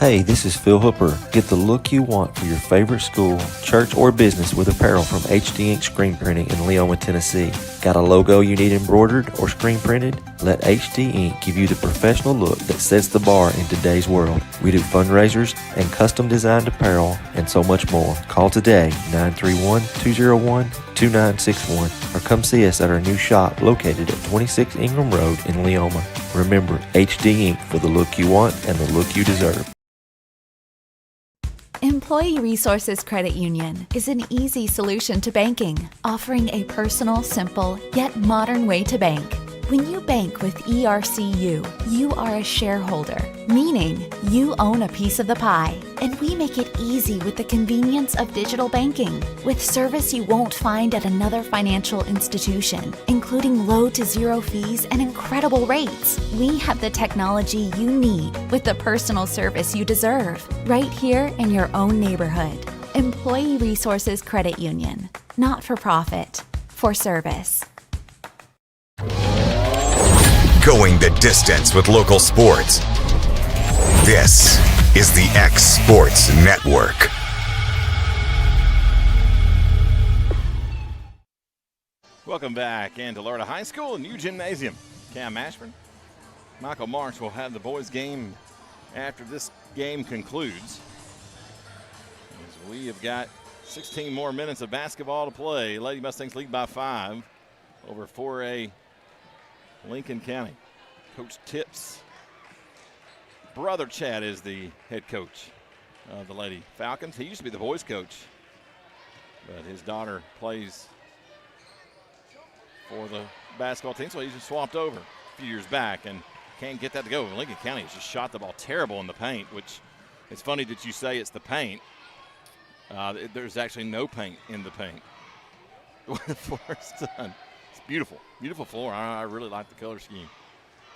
[SPEAKER 24] Hey, this is Phil Hooper. Get the look you want for your favorite school, church, or business with apparel from HD Ink Screen Printing in Leoma, Tennessee. Got a logo you need embroidered or screen printed? Let HD Ink give you the professional look that sets the bar in today's world. We do fundraisers and custom designed apparel and so much more. Call today, 931-201-2961, or come see us at our new shop located at 26 Ingram Road in Leoma. Remember, HD Ink for the look you want and the look you deserve.
[SPEAKER 25] Employee Resources Credit Union is an easy solution to banking, offering a personal, simple, yet modern way to bank. When you bank with ERCU, you are a shareholder, meaning you own a piece of the pie. And we make it easy with the convenience of digital banking, with service you won't find at another financial institution, including low to zero fees and incredible rates. We have the technology you need with the personal service you deserve, right here in your own neighborhood. Employee Resources Credit Union, not for profit, for service.
[SPEAKER 1] Going the distance with local sports. This is the X Sports Network.
[SPEAKER 2] Welcome back into Loretto High School, new gymnasium. Cam Mashburn, Michael Marsh will have the boys game after this game concludes. As We have got 16 more minutes of basketball to play. Lady Mustangs lead by 5 over 4A Lincoln County. Coach Tips' brother Chad is the head coach of the Lady Falcons. He used to be the boys coach, but his daughter plays for the basketball team, so he's just swapped over a few years back and can't get that to go. Lincoln County has just shot the ball terrible in the paint, which it's funny that you say it's the paint. There's actually no paint in the paint. For it's done. It's beautiful. Beautiful floor. I really like the color scheme.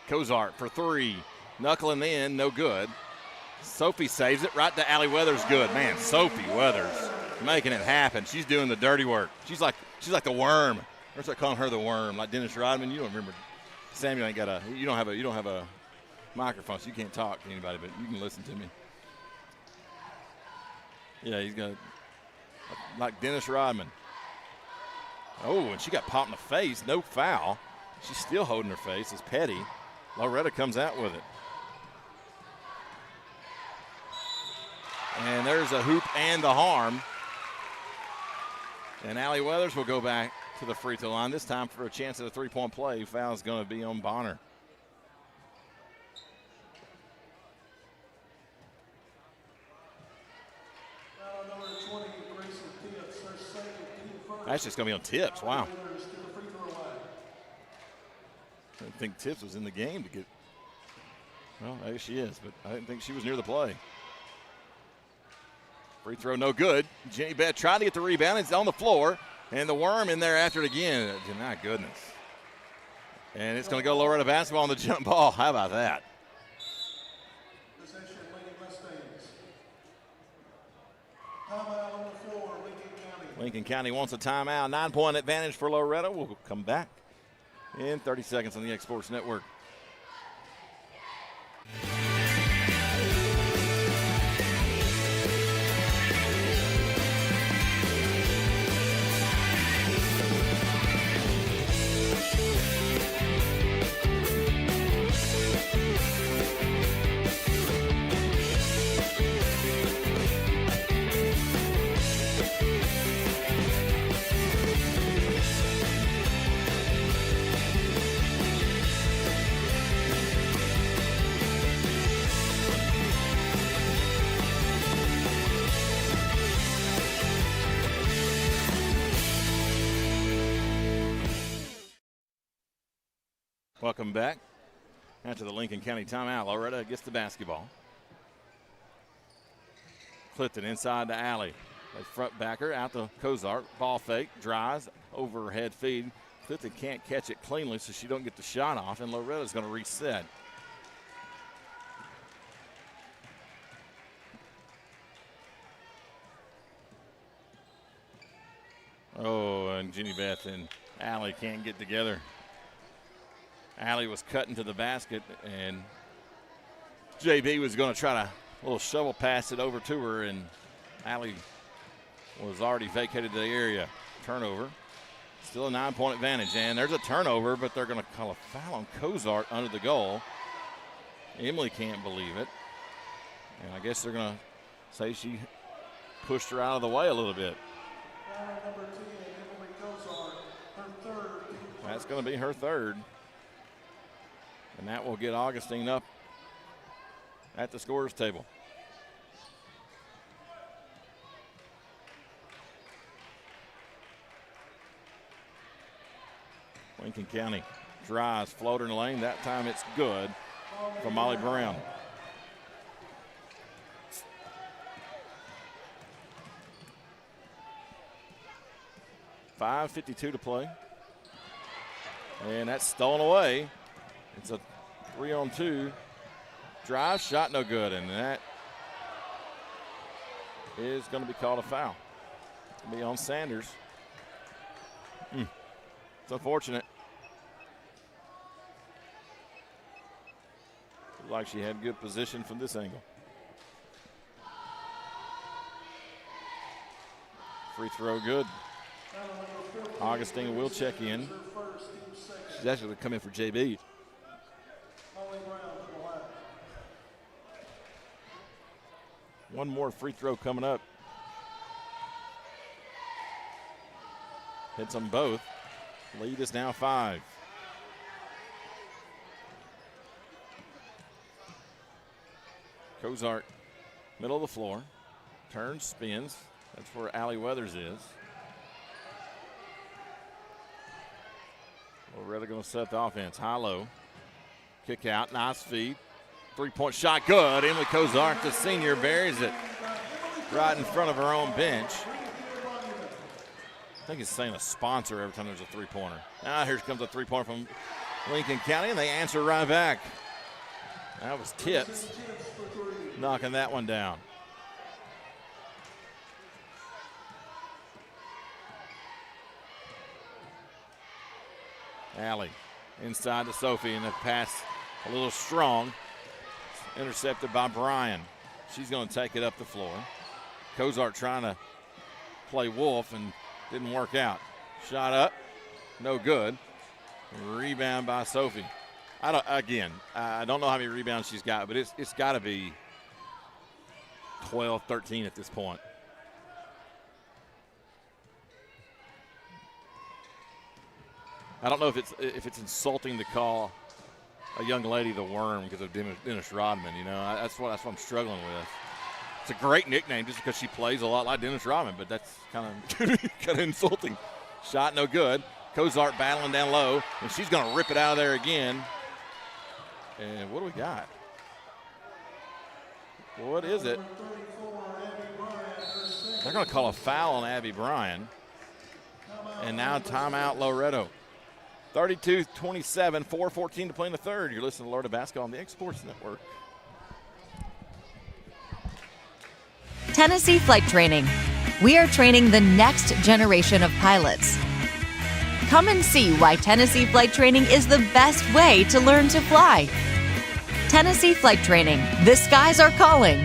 [SPEAKER 2] Cozart for 3. Knuckling in, no good. Sophie saves it right to Allie Weathers. Good. Man, Sophie Weathers making it happen. She's doing the dirty work. She's like the worm. Or start calling her the worm, like Dennis Rodman. You don't remember Samuel ain't got you don't have a microphone, so you can't talk to anybody, but you can listen to me. Yeah, he's got like Dennis Rodman. Oh, and she got popped in the face. No foul. She's still holding her face. It's Petty. Loretto comes out with it. And there's a hoop and the harm. And Allie Weathers will go back to the free throw line, this time for a chance at a three-point play. Foul is going to be on Bonner. That's just going to be on Tips. Wow. I didn't think Tips was in the game to get. Well, I guess she is, but I didn't think she was near the play. Free throw, no good. Jenny Beth trying to get the rebound. It's on the floor, and the worm in there after it again. My goodness. And it's going to go Loretto basketball on the jump ball. How about that? Lincoln County wants a timeout. 9-point advantage for Loretto. We'll come back in 30 seconds on the X Sports Network. Welcome back. After the Lincoln County timeout, Loretto gets the basketball. Clifton inside to Alley. They front backer out to Cozart. Ball fake, drives, overhead feed. Clifton can't catch it cleanly, so she don't get the shot off, and Loretto's going to reset. Oh, and Jenny Beth and Alley can't get together. Allie was cutting to the basket, and JB was going to try to little shovel pass it over to her, and Allie was already vacated the area. Turnover. Still a 9-point advantage, and there's a turnover, but they're going to call a foul on Cozart under the goal. Emily can't believe it, and I guess they're going to say she pushed her out of the way a little bit. That's going to be her third. And that will get Augustine up at the scorer's table. Lincoln County drives, floater in the lane. That time it's good for Molly Brown. .5:52 to play. And that's stolen away. It's a 3-on-2. Drive, shot no good, and that is going to be called a foul. It's going to be on Sanders. It's unfortunate. Looked like she had good position from this angle. Free throw good. Augustine will check in. She's actually going to come in for JB. One more free throw coming up Hits them both. Lead is now 5. Cozart, middle of the floor. Turns, spins. That's where Allie Weathers is. Loretto going to set the offense. High-low. Kick out. Nice feed. Three-point shot. Good. Emily Cozart, the senior, buries it right in front of her own bench. I think it's saying a sponsor every time there's a three-pointer. Now here comes a three-pointer from Lincoln County, and they answer right back. That was Tips knocking that one down. Allie inside to Sophie, and the pass a little strong. Intercepted by Bryan. She's going to take it up the floor. Cozart trying to play Wolf and didn't work out. Shot up, no good. Rebound by Sophie. I don't know how many rebounds she's got, but it's got to be 12, 13 at this point. I don't know if it's insulting to call a young lady the Worm because of Dennis Rodman. You know, that's what I'm struggling with. It's a great nickname just because she plays a lot like Dennis Rodman, but that's kind of insulting. Shot no good. Cozart battling down low, and she's going to rip it out of there again. And what do we got? What is it? They're going to call a foul on Abby Bryan. And now timeout Loretto. 32-27, 4:14 to play in the third. You're listening to Loretto Basketball on the X Sports Network.
[SPEAKER 25] Tennessee Flight Training. We are training the next generation of pilots. Come and see why Tennessee Flight Training is the best way to learn to fly. Tennessee Flight Training. The skies are calling.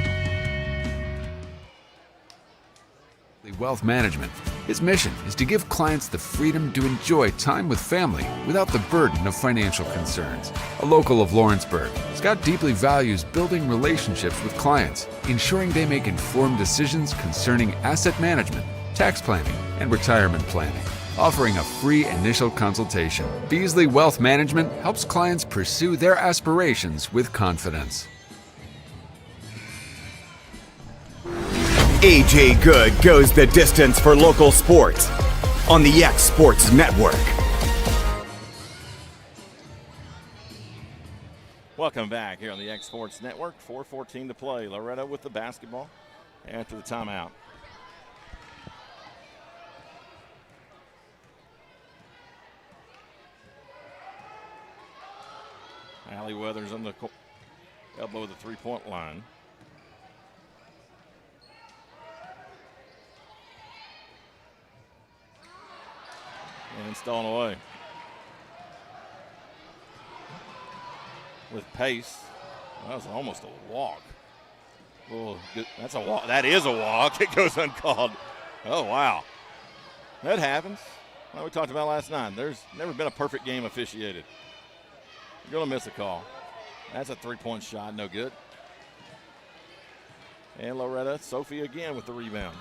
[SPEAKER 9] Wealth Management. Its mission is to give clients the freedom to enjoy time with family without the burden of financial concerns. A local of Lawrenceburg, Scott deeply values building relationships with clients, ensuring they make informed decisions concerning asset management, tax planning, and retirement planning. Offering a free initial consultation, Beasley Wealth Management helps clients pursue their aspirations with confidence.
[SPEAKER 1] AJ Good goes the distance for local sports on the X Sports Network.
[SPEAKER 2] Welcome back here on the X Sports Network. 4:14 to play. Loretto with the basketball after the timeout. Allie Weathers on the elbow of the three-point line. And stolen away. With pace. That was almost a walk. Well, that's a walk. That is a walk. It goes uncalled. Oh, wow. That happens. Well, we talked about last night. There's never been a perfect game officiated. You're going to miss a call. That's a three-point shot. No good. And Loretto, Sophie again with the rebound.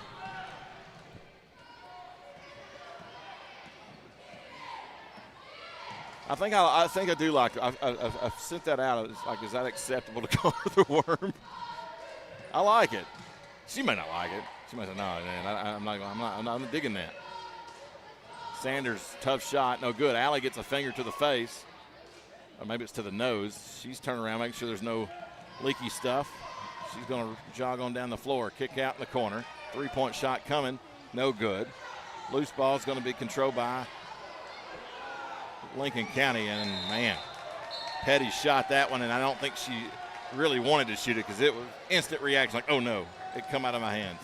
[SPEAKER 2] I think I do like it. I've sent that out. It's like, is that acceptable to call her the Worm? I like it. She may not like it. She might say, no, man, I'm not digging that. Sanders, tough shot, no good. Allie gets a finger to the face. Or maybe it's to the nose. She's turning around, making sure there's no leaky stuff. She's going to jog on down the floor. Kick out in the corner. Three-point shot coming. No good. Loose ball is going to be controlled by Lincoln County. And, man, Petty shot that one, and I don't think she really wanted to shoot it because it was instant reaction like, oh, no, it come out of my hands.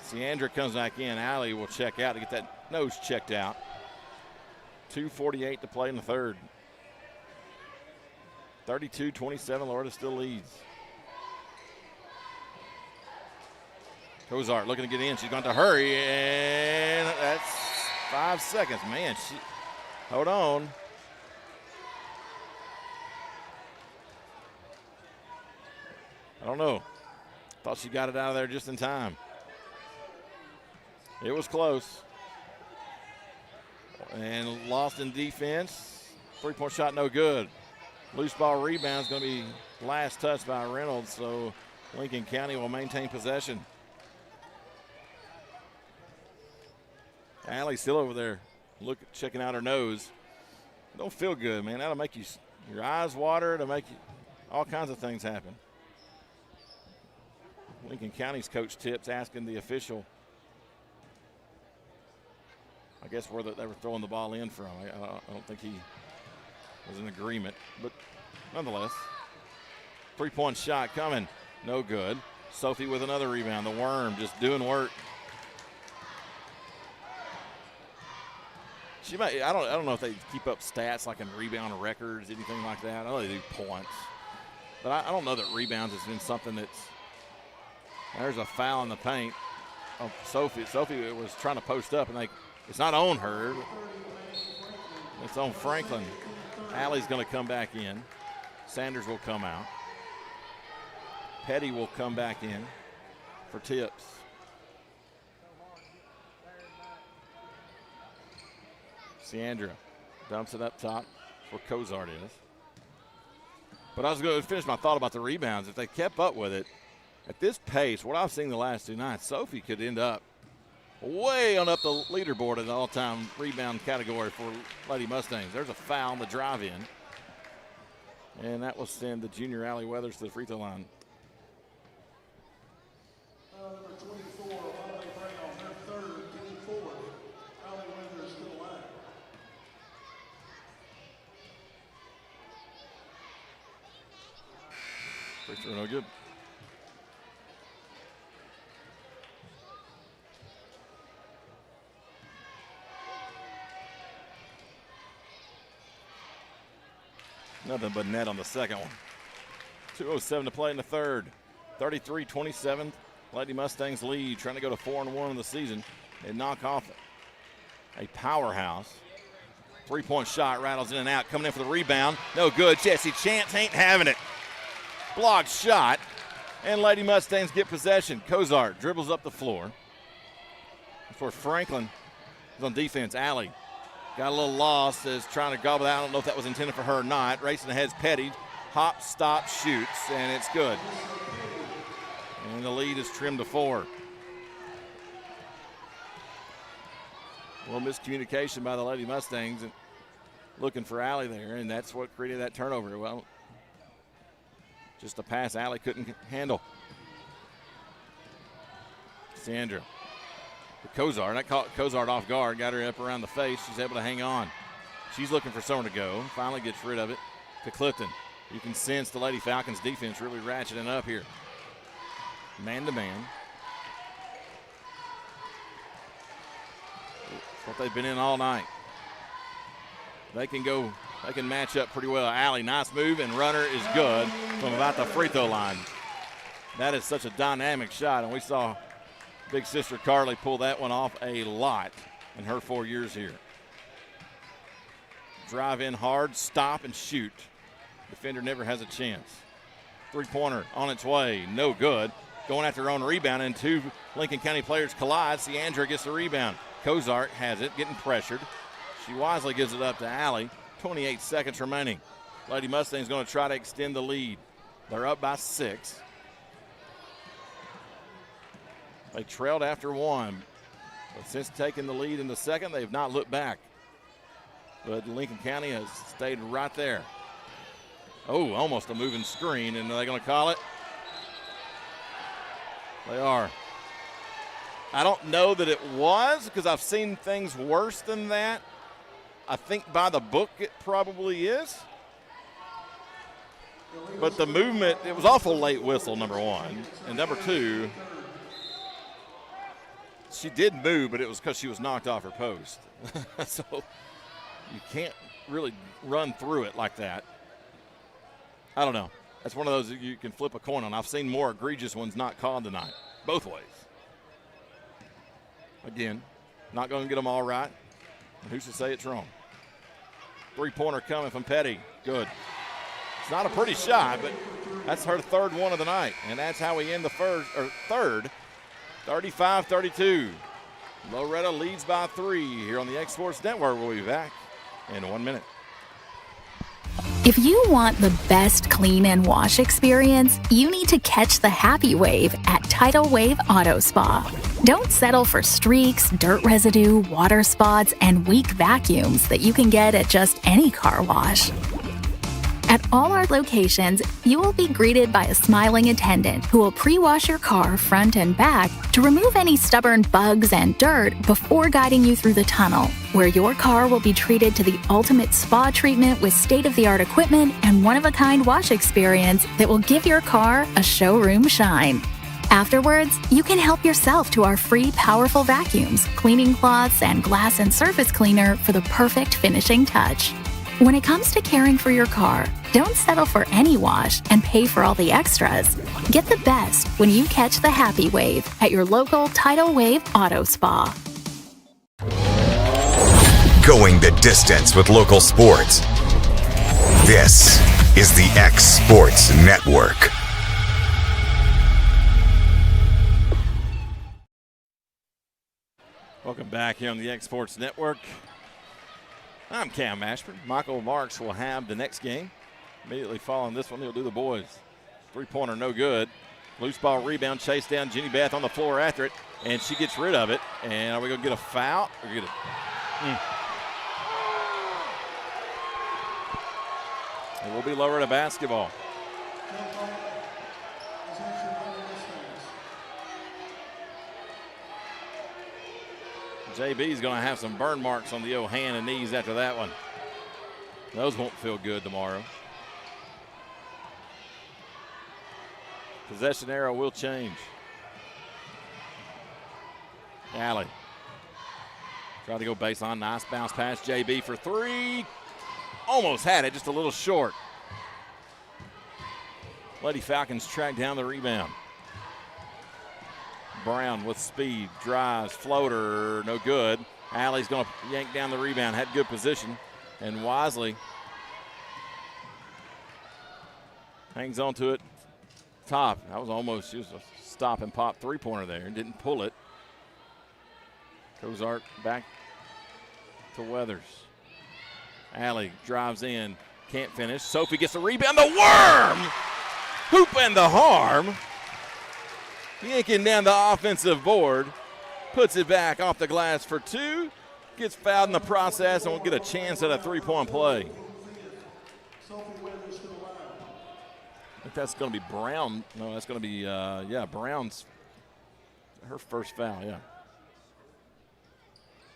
[SPEAKER 2] Ciandra comes back in. Allie will check out to get that nose checked out. 2:48 to play in the third. 32-27, Loretto still leads. Cozart looking to get in. She's going to hurry, and that's 5 seconds. Man, hold on. I don't know. Thought she got it out of there just in time. It was close. And lost in defense. Three-point shot no good. Loose ball rebound is going to be last touch by Reynolds, so Lincoln County will maintain possession. Allie's still over there checking out her nose. Don't feel good, man. That'll make your eyes water. It'll make all kinds of things happen. Lincoln County's coach Tips asking the official, I guess, where they were throwing the ball in from. I don't think he was in agreement, but nonetheless, three-point shot coming, no good. Sophie with another rebound. The Worm just doing work. She might. I don't know if they keep up stats like in rebound records, anything like that. I know they do points, but I don't know that rebounds has been something that's. There's a foul in the paint. Oh, Sophie was trying to post up, and it's not on her. It's on Franklin. Allie's going to come back in. Sanders will come out. Petty will come back in for Tips. Siandra dumps it up top where Cozart is. But I was going to finish my thought about the rebounds. If they kept up with it, at this pace, what I've seen the last 2 nights, Sophie could end up way on up the leaderboard in the all-time rebound category for Lady Mustangs. There's a foul on the drive-in. And that will send the junior Allie Weathers to the free throw line.
[SPEAKER 3] Number 24, Allie Brown, her third, team forward. Allie Weathers to the line.
[SPEAKER 2] Free throw no good. Nothing but net on the second one. 2:07 to play in the third. 33-27. Lady Mustangs lead, trying to go to 4-1 in the season. They knock off a powerhouse. Three-point shot rattles in and out. Coming in for the rebound. No good. Jesse Chance ain't having it. Blocked shot. And Lady Mustangs get possession. Cozart dribbles up the floor. For Franklin is on defense. Allie got a little lost, is trying to gobble that. I don't know if that was intended for her or not. Racing ahead's Petty. Hop, stop, shoots, and it's good. And the lead is trimmed to 4. A little miscommunication by the Lady Mustangs and looking for Allie there, and that's what created that turnover. Well, just a pass Allie couldn't handle. Sandra. Cozart, that caught Cozart off guard, got her up around the face. She's able to hang on. She's looking for somewhere to go. Finally gets rid of it to Clifton. You can sense the Lady Falcons defense really ratcheting up here. Man to man. That's what they've been in all night. They can match up pretty well. Allie, nice move, and runner is good from about the free throw line. That is such a dynamic shot, and we saw big sister Carly pull that one off a lot in her 4 years here. Drive in hard, stop, and shoot. Defender never has a chance. Three-pointer on its way, no good. Going after her own rebound, and 2 Lincoln County players collide. Siandra gets the rebound. Cozart has it, getting pressured. She wisely gives it up to Allie. 28 seconds remaining. Lady Mustangs going to try to extend the lead. They're up by 6. They trailed after 1, but since taking the lead in the second, they've not looked back. But Lincoln County has stayed right there. Oh, almost a moving screen, and are they going to call it? They are. I don't know that it was, because I've seen things worse than that. I think by the book it probably is. But the movement, it was awful late whistle, number 1. And number 2, she did move, but it was because she was knocked off her post. So you can't really run through it like that. I don't know. That's one of those that you can flip a coin on. I've seen more egregious ones not called tonight, both ways. Again, not going to get them all right. And who's to say it's wrong? Three-pointer coming from Petty. Good. It's not a pretty shot, but that's her third one of the night. And that's how we end the third, 35-32. Loretto leads by 3 here on the X Sports Network. We'll be back in 1 minute.
[SPEAKER 25] If you want the best clean and wash experience, you need to catch the happy wave at Tidal Wave Auto Spa. Don't settle for streaks, dirt residue, water spots, and weak vacuums that you can get at just any car wash. At all our locations, you will be greeted by a smiling attendant who will pre-wash your car front and back to remove any stubborn bugs and dirt before guiding you through the tunnel, where your car will be treated to the ultimate spa treatment with state-of-the-art equipment and one-of-a-kind wash experience that will give your car a showroom shine. Afterwards, you can help yourself to our free powerful vacuums, cleaning cloths, and glass and surface cleaner for the perfect finishing touch. When it comes to caring for your car, don't settle for any wash and pay for all the extras. Get the best when you catch the happy wave at your local Tidal Wave Auto Spa.
[SPEAKER 1] Going the distance with local sports. This is the X Sports Network.
[SPEAKER 2] Welcome back here on the X Sports Network. I'm Cam Ashford. Michael Marks will have the next game. Immediately following this one, he'll do the boys. Three-pointer, no good. Loose ball rebound, chase down. Jenny Beth on the floor after it, and she gets rid of it. And are we going to get a foul? Or get it? It will be Loretto basketball. JB's going to have some burn marks on the old hand and knees after that one. Those won't feel good tomorrow. Possession arrow will change. Allie. Try to go baseline. Nice bounce pass. JB for 3. Almost had it, just a little short. Lady Falcons track down the rebound. Brown with speed, drives, floater, no good. Allie's going to yank down the rebound, had good position, and wisely hangs on to it. Top, that was almost, she was a stop and pop three-pointer there and didn't pull it. Cozart back to Weathers. Allie drives in, can't finish. Sophie gets the rebound, the worm! Hoop and the harm. Yanking down the offensive board, puts it back off the glass for 2, gets fouled in the process, and will get a chance at a three-point play. I think that's going to be Brown. No, that's going to be, Brown's her first foul, yeah.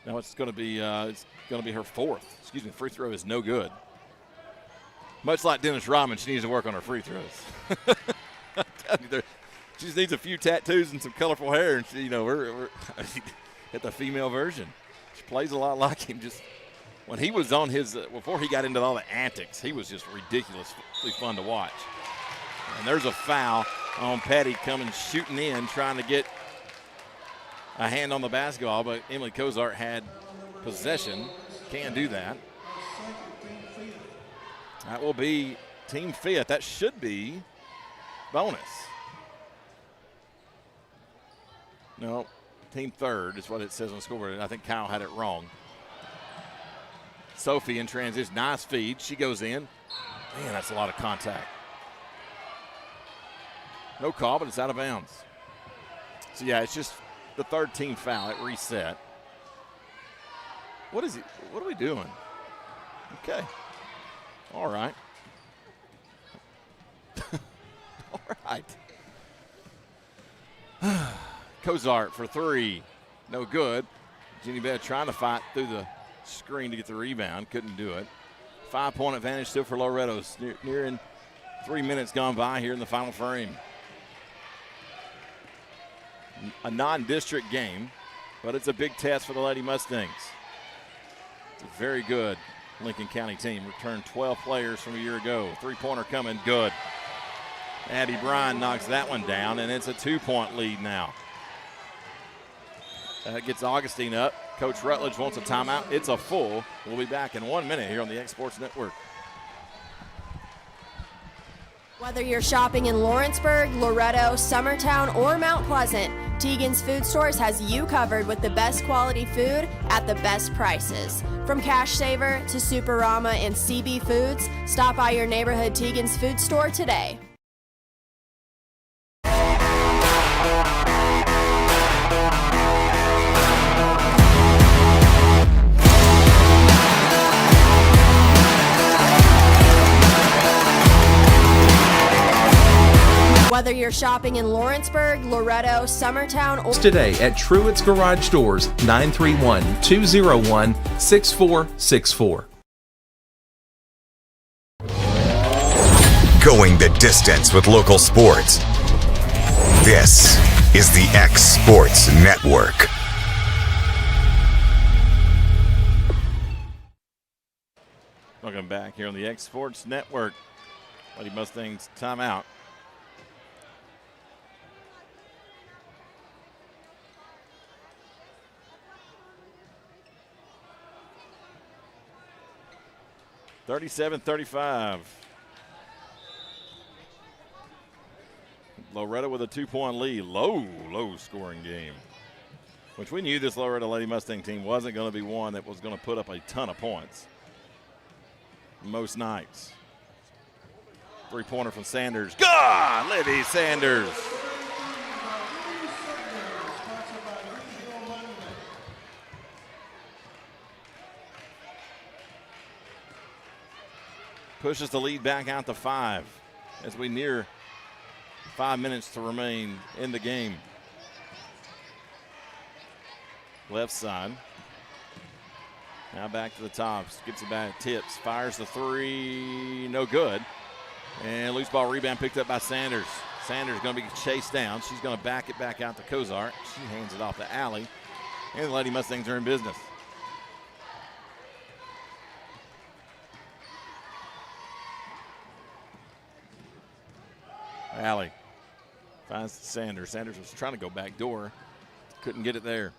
[SPEAKER 2] No, it's going to be her fourth. Excuse me, free throw is no good. Much like Dennis Rodman, she needs to work on her free throws. She just needs a few tattoos and some colorful hair, and she, we're at the female version. She plays a lot like him. Just when he was on his, before he got into all the antics, he was just ridiculously fun to watch. And there's a foul on Petty coming shooting in, trying to get a hand on the basketball, but Emily Cozart had possession. Can do that. That will be team fifth. That should be bonus. No, team third is what it says on the scoreboard. I think Kyle had it wrong. Sophie in transition, nice feed. She goes in. Man, that's a lot of contact. No call, but it's out of bounds. So, yeah, it's just the third team foul. It reset. What are we doing? Okay. All right. All right. Cozart for 3. No good. Jenny Beth trying to fight through the screen to get the rebound. Couldn't do it. 5-point advantage still for Loretto. Nearing 3 minutes gone by here in the final frame. A non-district game, but it's a big test for the Lady Mustangs. It's a very good Lincoln County team. Returned 12 players from a year ago. Three-pointer coming, good. Abby Bryan knocks that one down, and it's a 2-point lead now. That gets Augustine up. Coach Rutledge wants a timeout. It's a full. We'll be back in 1 minute here on the X Sports Network.
[SPEAKER 4] Whether you're shopping in Lawrenceburg, Loretto, Summertown, or Mount Pleasant, Teagan's Food Stores has you covered with the best quality food at the best prices. From Cash Saver to Superama and CB Foods, stop by your neighborhood Teagan's Food Store today. Whether you're shopping in Lawrenceburg, Loretto, Summertown, or
[SPEAKER 7] Today at Truett's Garage Doors, 931-201-6464.
[SPEAKER 1] Going the distance with local sports. This is the X Sports Network.
[SPEAKER 2] Welcome back here on the X Sports Network. Lady Mustangs timeout. (37-35). Loretto with a 2-point lead. Low scoring game. Which we knew this Loretto Lady Mustang team wasn't going to be one that was going to put up a ton of points most nights. 3-pointer from Sanders. God, Libby Sanders. Pushes the lead back out to 5 as we near 5 minutes to remain in the game. Left side. Now back to the tops. Gets it back. Tips. Fires the 3. No good. And loose ball rebound picked up by Sanders. Sanders going to be chased down. She's going to back it back out to Kozart. She hands it off to Alley. And the Lady Mustangs are in business. Alley finds Sanders. Sanders was trying to go back door. Couldn't get it there.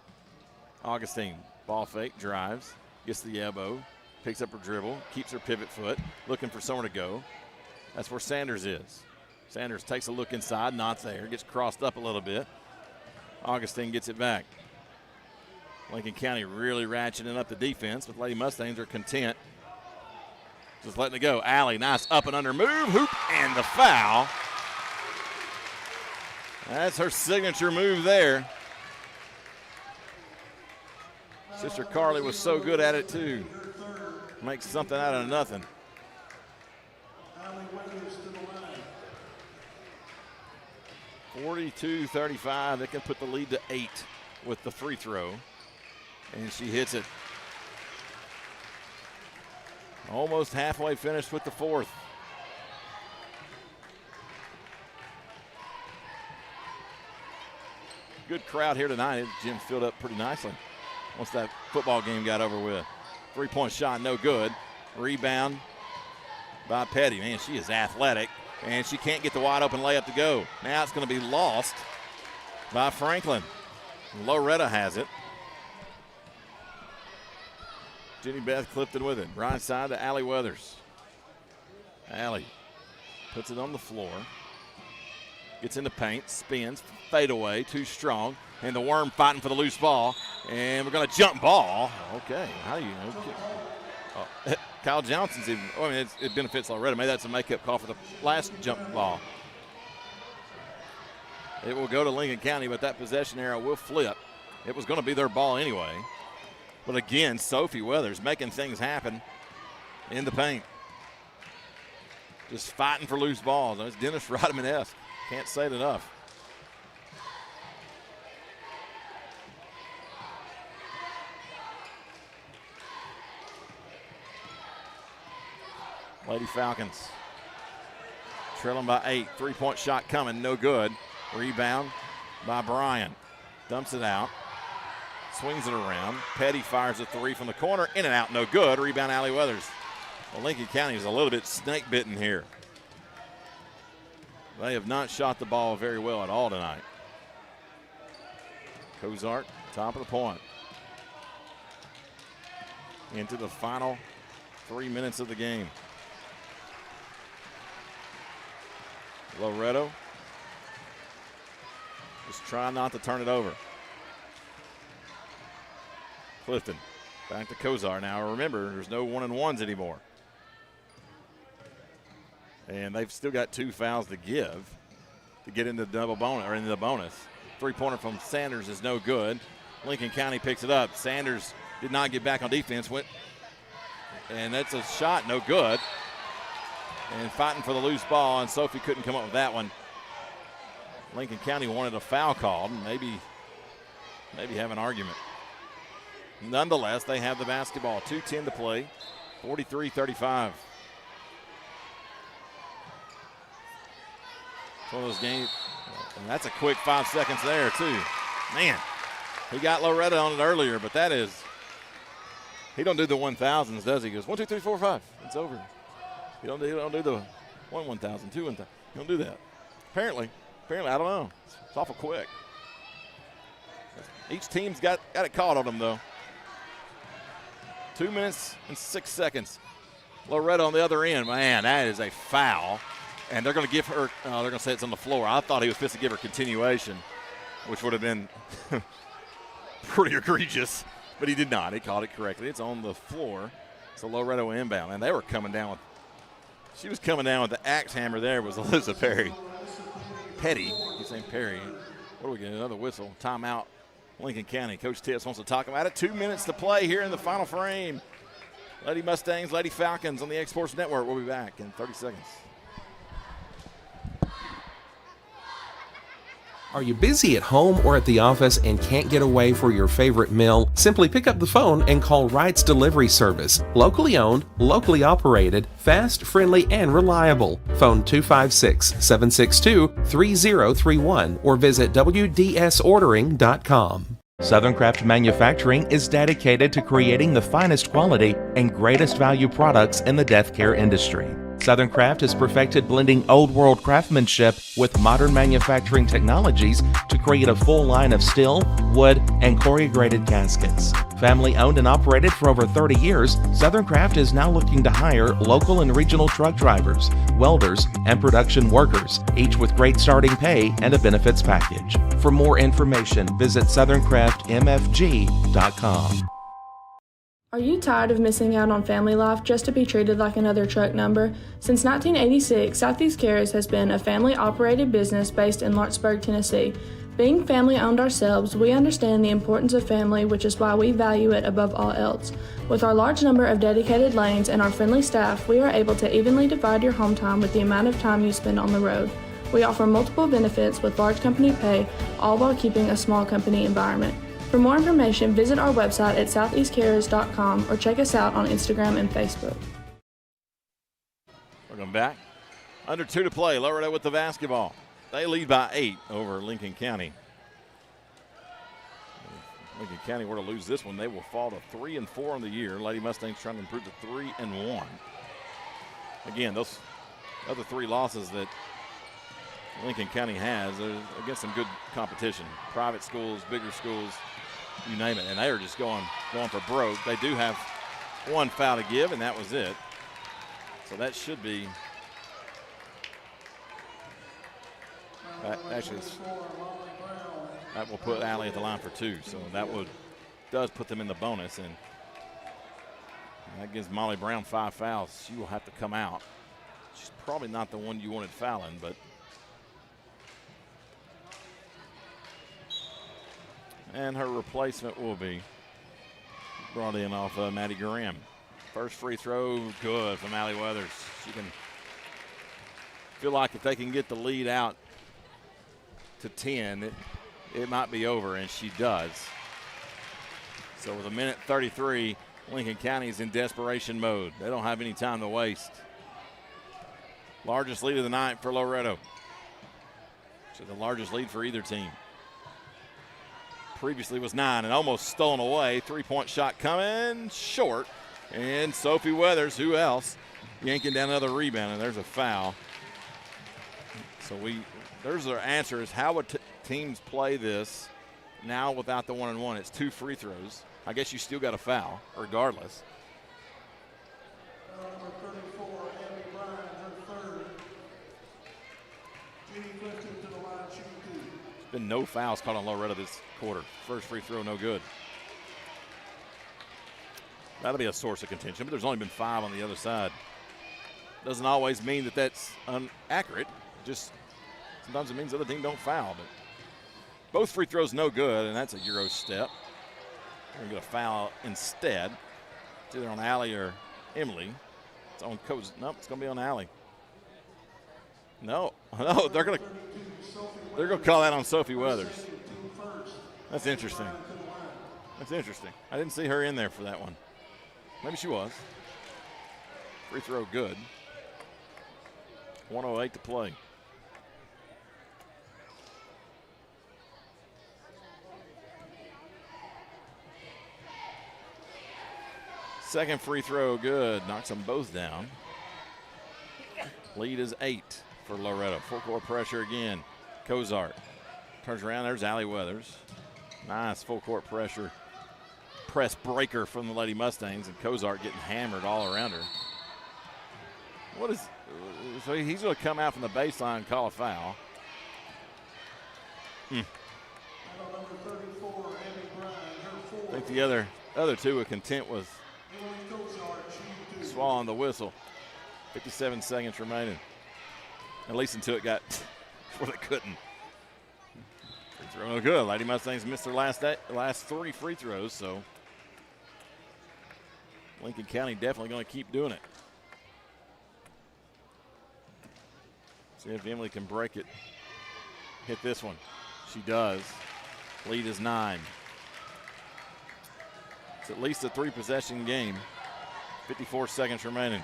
[SPEAKER 2] Augustine, ball fake, drives, gets the elbow, picks up her dribble, keeps her pivot foot, looking for somewhere to go. That's where Sanders is. Sanders takes a look inside, not there, gets crossed up a little bit. Augustine gets it back. Lincoln County really ratcheting up the defense, but Lady Mustangs are content. Just letting it go. Alley, nice up and under move, hoop, and the foul. That's her signature move there. Sister Carly was so good at it too. Makes something out of nothing. 42-35. They can put the lead to 8 with the free throw. And she hits it. Almost halfway finished with the 4th. Good crowd here tonight. The gym filled up pretty nicely once that football game got over with. 3-point shot, no good. Rebound by Petty. Man, she is athletic, and she can't get the wide open layup to go. Now it's going to be lost by Franklin. Loretto has it. Jenny Beth Clifton with it. Right side to Allie Weathers. Allie puts it on the floor. Gets in the paint, spins, fade away, too strong. And the Worm fighting for the loose ball. And we're going to jump ball. Okay, how do you know? Oh, Kyle Johnson's even, I mean, it benefits Loretto. Maybe that's a make-up call for the last jump ball. It will go to Lincoln County, but that possession arrow will flip. It was going to be their ball anyway. But again, Sophie Weathers making things happen in the paint. Just fighting for loose balls. It's Dennis Rodman-esque. Can't say it enough. Lady Falcons trailing by 8. 3-point shot coming, no good. Rebound by Bryan. Dumps it out. Swings it around. Petty fires a 3 from the corner. In and out, no good. Rebound, Allie Weathers. Well, Lincoln County is a little bit snake-bitten here. They have not shot the ball very well at all tonight. Kozart, top of the point. Into the final 3 minutes of the game. Just try not to turn it over. Clifton back to Kozar now. Remember, there's no 1-and-1s anymore. And they've still got 2 fouls to give to get into the double bonus or into the bonus. 3-pointer from Sanders is no good. Lincoln County picks it up. Sanders did not get back on defense. And that's a shot, no good. And fighting for the loose ball, and Sophie couldn't come up with that one. Lincoln County wanted a foul called, and maybe have an argument. Nonetheless, they have the basketball. 2:10 to play, 43-35. It's one of those games, and that's a quick 5 seconds there, too. Man, he got Loretto on it earlier, but that is, he don't do the 1,000s, does he? He goes 1, 2, 3, 4, 5. It's over. He don't do the 1,000, 2 1,000. He don't do that. Apparently, I don't know. It's awful quick. Each team's got it caught on them, though. 2 minutes and 6 seconds. Loretto on the other end. Man, that is a foul. And they're going to give her, they're going to say it's on the floor. I thought he was supposed to give her continuation, which would have been pretty egregious. But he did not. He called it correctly. It's on the floor. It's a Loretto inbound. And they were coming down with, she was coming down with the axe hammer there was Alyssa Perry. Petty. He's saying Perry. What do we get? Another whistle. Timeout. Lincoln County. Coach Titz wants to talk about it. 2 minutes to play here in the final frame. Lady Mustangs, Lady Falcons on the X Sports Network. We'll be back in 30 seconds.
[SPEAKER 5] Are you busy at home or at the office and can't get away for your favorite meal? Simply pick up the phone and call Wright's Delivery Service. Locally owned, locally operated, fast, friendly, and reliable. Phone 256-762-3031 or visit WDSordering.com.
[SPEAKER 7] Southern Craft Manufacturing is dedicated to creating the finest quality and greatest value products in the death care industry. Southern Craft has perfected blending old world craftsmanship with modern manufacturing technologies to create a full line of steel, wood, and corrugated caskets. Family owned and operated for over 30 years, Southern Craft is now looking to hire local and regional truck drivers, welders, and production workers, each with great starting pay and a benefits package. For more information, visit SouthernCraftMFG.com.
[SPEAKER 6] Are you tired of missing out on family life just to be treated like another truck number? Since 1986, Southeast Cares has been a family-operated business based in Lawrenceburg, Tennessee. Being family-owned ourselves, we understand the importance of family, which is why we value it above all else. With our large number of dedicated lanes and our friendly staff, we are able to evenly divide your home time with the amount of time you spend on the road. We offer multiple benefits with large company pay, all while keeping a small company environment. For more information, visit our website at southeastcarers.com or check us out on Instagram and Facebook.
[SPEAKER 2] Welcome back. Under 2 to play. Loretto with the basketball. They lead by 8 over Lincoln County. Lincoln County were to lose this one, they will fall to 3-4 on the year. Lady Mustangs trying to improve to 3-1. Again, those other 3 losses that Lincoln County has are against some good competition. Private schools, bigger schools, you name it. And they are just going for broke. They do have 1 foul to give, and that was it. So that should be actually that will put Allie at the line for 2. So that does put them in the bonus, and that gives Molly Brown 5 fouls. She will have to come out. She's probably not the one you wanted fouling, but and her replacement will be brought in off Maddie Graham. First free throw, good from Allie Weathers. She can feel like if they can get the lead out to 10, it might be over, and she does. So with 1:33, Lincoln County is in desperation mode. They don't have any time to waste. Largest lead of the night for Loretto. So the largest lead for either team. Previously was 9 and almost stolen away. 3-point shot coming short. And Sophie Weathers, who else, yanking down another rebound, and there's a foul. So there's our answer is how would teams play this now without the 1-and-1? It's 2 free throws. I guess you still got a foul regardless.
[SPEAKER 3] Number 34, Abby Bryan, her third. Jeannie Clifton to the line, shooting 2.
[SPEAKER 2] Been no fouls caught on Loretto this quarter. First free throw, no good. That'll be a source of contention, but there's only been 5 on the other side. Doesn't always mean that that's inaccurate. Just sometimes it means the other team don't foul. But both free throws no good, and that's a Euro step. We're going to get a foul instead. It's either on Allie or Emily. It's on Coach. Nope, it's going to be on Allie. No, they're going to call that on Sophie Weathers. That's interesting. I didn't see her in there for that one. Maybe she was. Free throw good. 1:08 to play. Second free throw good. Knocks them both down. Lead is 8 for Loretto. Full court pressure again. Cozart turns around. There's Allie Weathers. Nice full court pressure. Press breaker from the Lady Mustangs, and Cozart getting hammered all around her. So he's going to come out from the baseline and call a foul. I think the other two were content with swallowing the whistle. 57 seconds remaining. At least until it got before they couldn't. Free throw no good. Lady Mustangs missed their last 3 free throws, so Lincoln County definitely going to keep doing it. See if Emily can break it. Hit this one. She does. Lead is 9. It's at least a 3-possession game. 54 seconds remaining.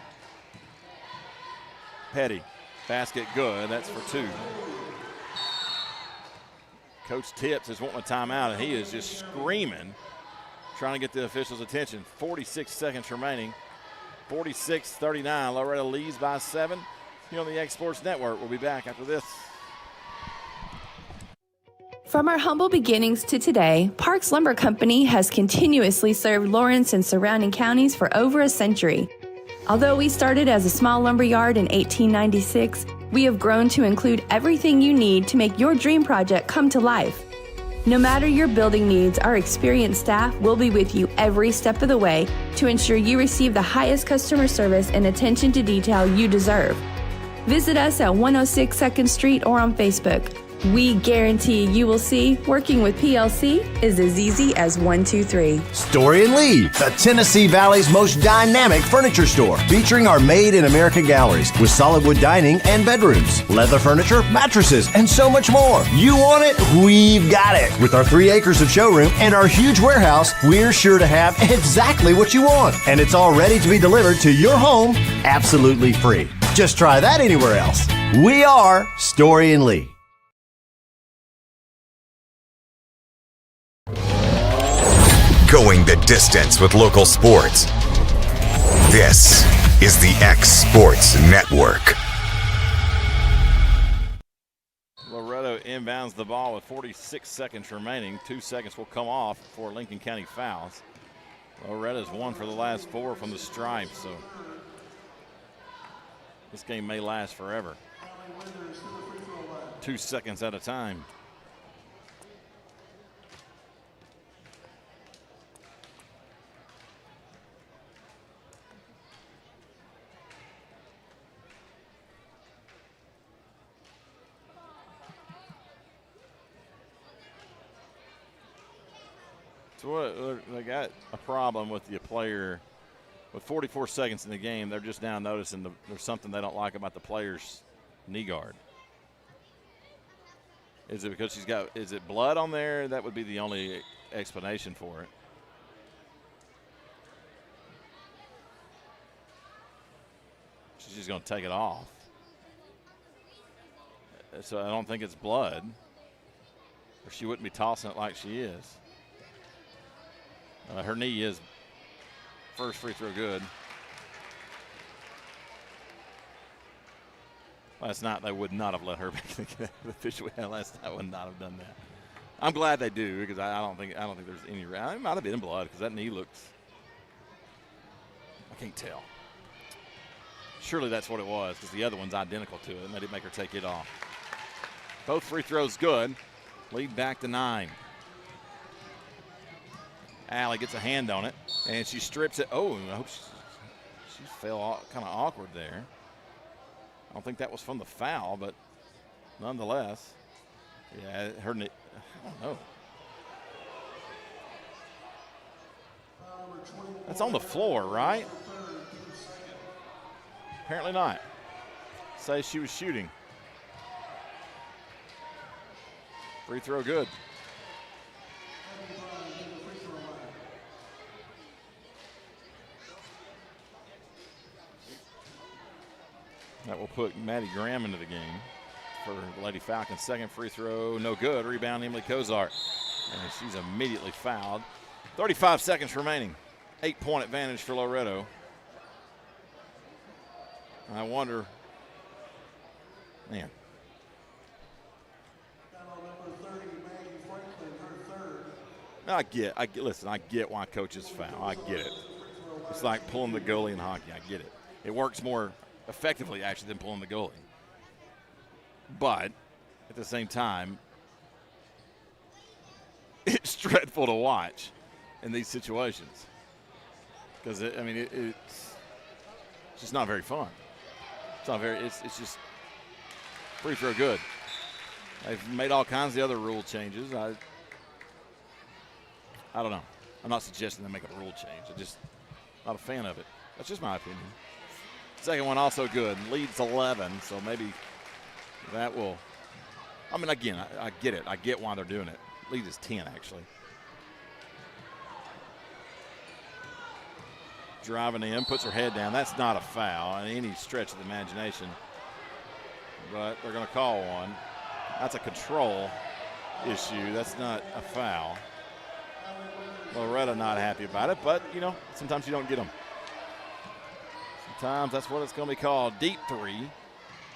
[SPEAKER 2] Petty. Basket good. That's for 2. Coach Tips is wanting a timeout, and he is just screaming, trying to get the officials' attention. 46 seconds remaining. 46-39. Loretto leads by 7. Here on the X Sports Network. We'll be back after this.
[SPEAKER 6] From our humble beginnings to today, Parks Lumber Company has continuously served Lawrence and surrounding counties for over a century. Although we started as a small lumber yard in 1896, we have grown to include everything you need to make your dream project come to life. No matter your building needs, our experienced staff will be with you every step of the way to ensure you receive the highest customer service and attention to detail you deserve. Visit us at 106 2nd Street or on Facebook. We guarantee you will see working with PLC is as easy as 1, 2, 3.
[SPEAKER 10] Story and Lee, the Tennessee Valley's most dynamic furniture store, featuring our Made in America galleries with solid wood dining and bedrooms, leather furniture, mattresses, and so much more. You want it? We've got it. With our 3 acres of showroom and our huge warehouse, we're sure to have exactly what you want. And it's all ready to be delivered to your home absolutely free. Just try that anywhere else. We are Story and Lee.
[SPEAKER 1] Going the distance with local sports. This is the X Sports Network.
[SPEAKER 2] Loretto inbounds the ball with 46 seconds remaining. 2 seconds will come off for Lincoln County fouls. Loretto's 1 for the last 4 from the stripe, so this game may last forever. 2 seconds at a time. So they got a problem with the player. With 44 seconds in the game, they're just now noticing there's something they don't like about the player's knee guard. Is it because is it blood on there? That would be the only explanation for it. She's just going to take it off. So I don't think it's blood, or she wouldn't be tossing it like she is. Her knee is first free throw good. Last night they would not have let her back. The official we had last night would not have done that. I'm glad they do, because I don't think there's any. It might have been blood because that knee looks. I can't tell. Surely that's what it was, because the other one's identical to it, and they didn't make her take it off. Both free throws good. Lead back to 9. Allie gets a hand on it, and she strips it. Oh, I hope she fell kind of awkward there. I don't think that was from the foul, but nonetheless, yeah, I don't know. That's on the floor, right? Apparently not. Say she was shooting. Free throw good. That will put Maddie Graham into the game for the Lady Falcons. Second free throw, no good. Rebound, Emily Kozart. And she's immediately fouled. 35 seconds remaining. 8-point advantage for Loretto. I wonder, man. Listen, I get why coaches foul. I get it. It's like pulling the goalie in hockey. I get it. It works more effectively, actually, than pulling the goalie. But at the same time, it's dreadful to watch in these situations. Because, it's just not very fun. It's not very, it's just free throw good. They've made all kinds of other rule changes. I don't know. I'm not suggesting they make a rule change. I'm just not a fan of it. That's just my opinion. Second one also good. Leads 11, so maybe that will. I mean, again, I get it. I get why they're doing it. Lead is 10, actually. Driving in, puts her head down. That's not a foul in any stretch of the imagination. But they're going to call one. That's a control issue. That's not a foul. Loretto not happy about it, but, sometimes you don't get them. Sometimes that's what it's going to be called. Deep three.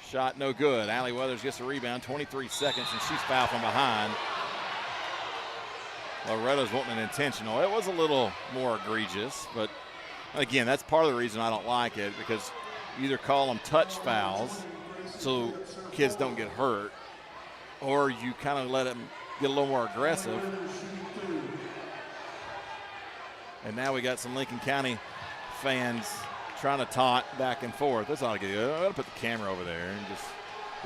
[SPEAKER 2] Shot no good. Allie Weathers gets a rebound. 23 seconds, and she's fouled from behind. Loretto's wanting an intentional. It was a little more egregious, but, again, that's part of the reason I don't like it, because you either call them touch fouls so kids don't get hurt, or you kind of let them get a little more aggressive. And now we got some Lincoln County fans trying to taunt back and forth. That's not good. I'm going to put the camera over there and just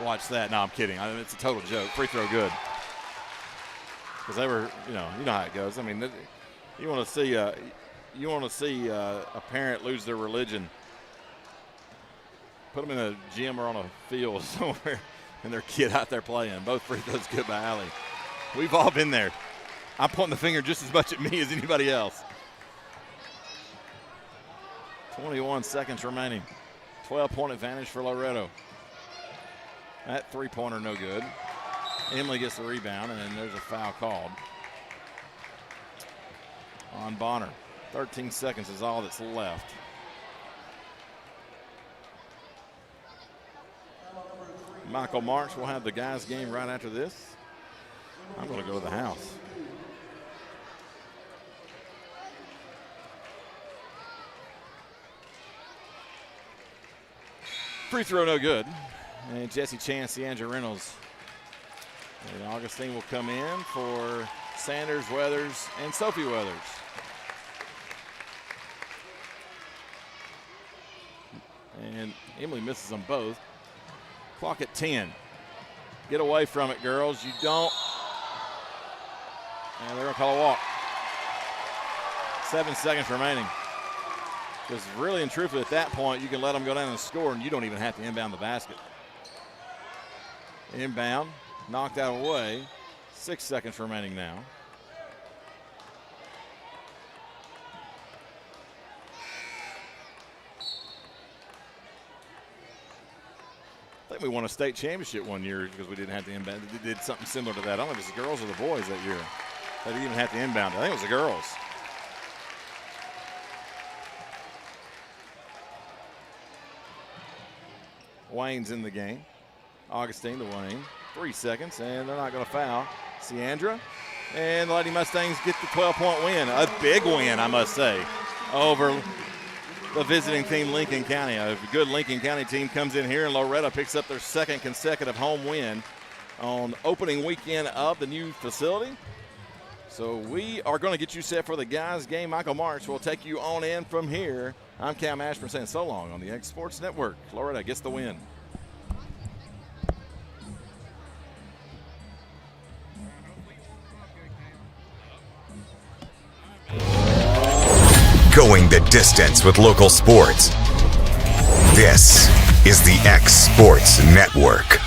[SPEAKER 2] watch that. No, I'm kidding. It's a total joke. Free throw good. Because they were, you know how it goes. I mean, you want to see a parent lose their religion. Put them in a gym or on a field somewhere and their kid out there playing. Both free throws good by Allie. We've all been there. I'm pointing the finger just as much at me as anybody else. 21 seconds remaining. 12-point advantage for Loretto. That three-pointer no good. Emily gets the rebound, and then there's a foul called on Bonner. 13 seconds is all that's left. Michael Marks will have the guys' game right after this. I'm going to go to the house. Free throw no good. And Jesse Chance, Deandra Reynolds. And Augustine will come in for Sanders, Weathers, and Sophie Weathers. And Emily misses them both. Clock at 10. Get away from it, girls. You don't. And they're going to call a walk. 7 seconds remaining. Because really and truthfully at that point, you can let them go down and score, and you don't even have to inbound the basket. Inbound, knocked out away. 6 seconds remaining now. I think we won a state championship one year because we didn't have to inbound. They did something similar to that. I don't know if it's the girls or the boys that year. They didn't even have to inbound. I think it was the girls. Wayne's in the game. Augustine to Wayne. 3 seconds, and they're not going to foul. Ciandra. And the Lady Mustangs get the 12-point win. A big win, I must say, over the visiting team, Lincoln County. A good Lincoln County team comes in here, and Loretto picks up their second consecutive home win. on opening weekend of the new facility. So we are going to get you set for the guys' game. Michael March will take you on in from here. I'm Cam Ashburn saying so long on the X Sports Network. Loretto gets the win.
[SPEAKER 1] Going the distance with local sports. This is the X Sports Network.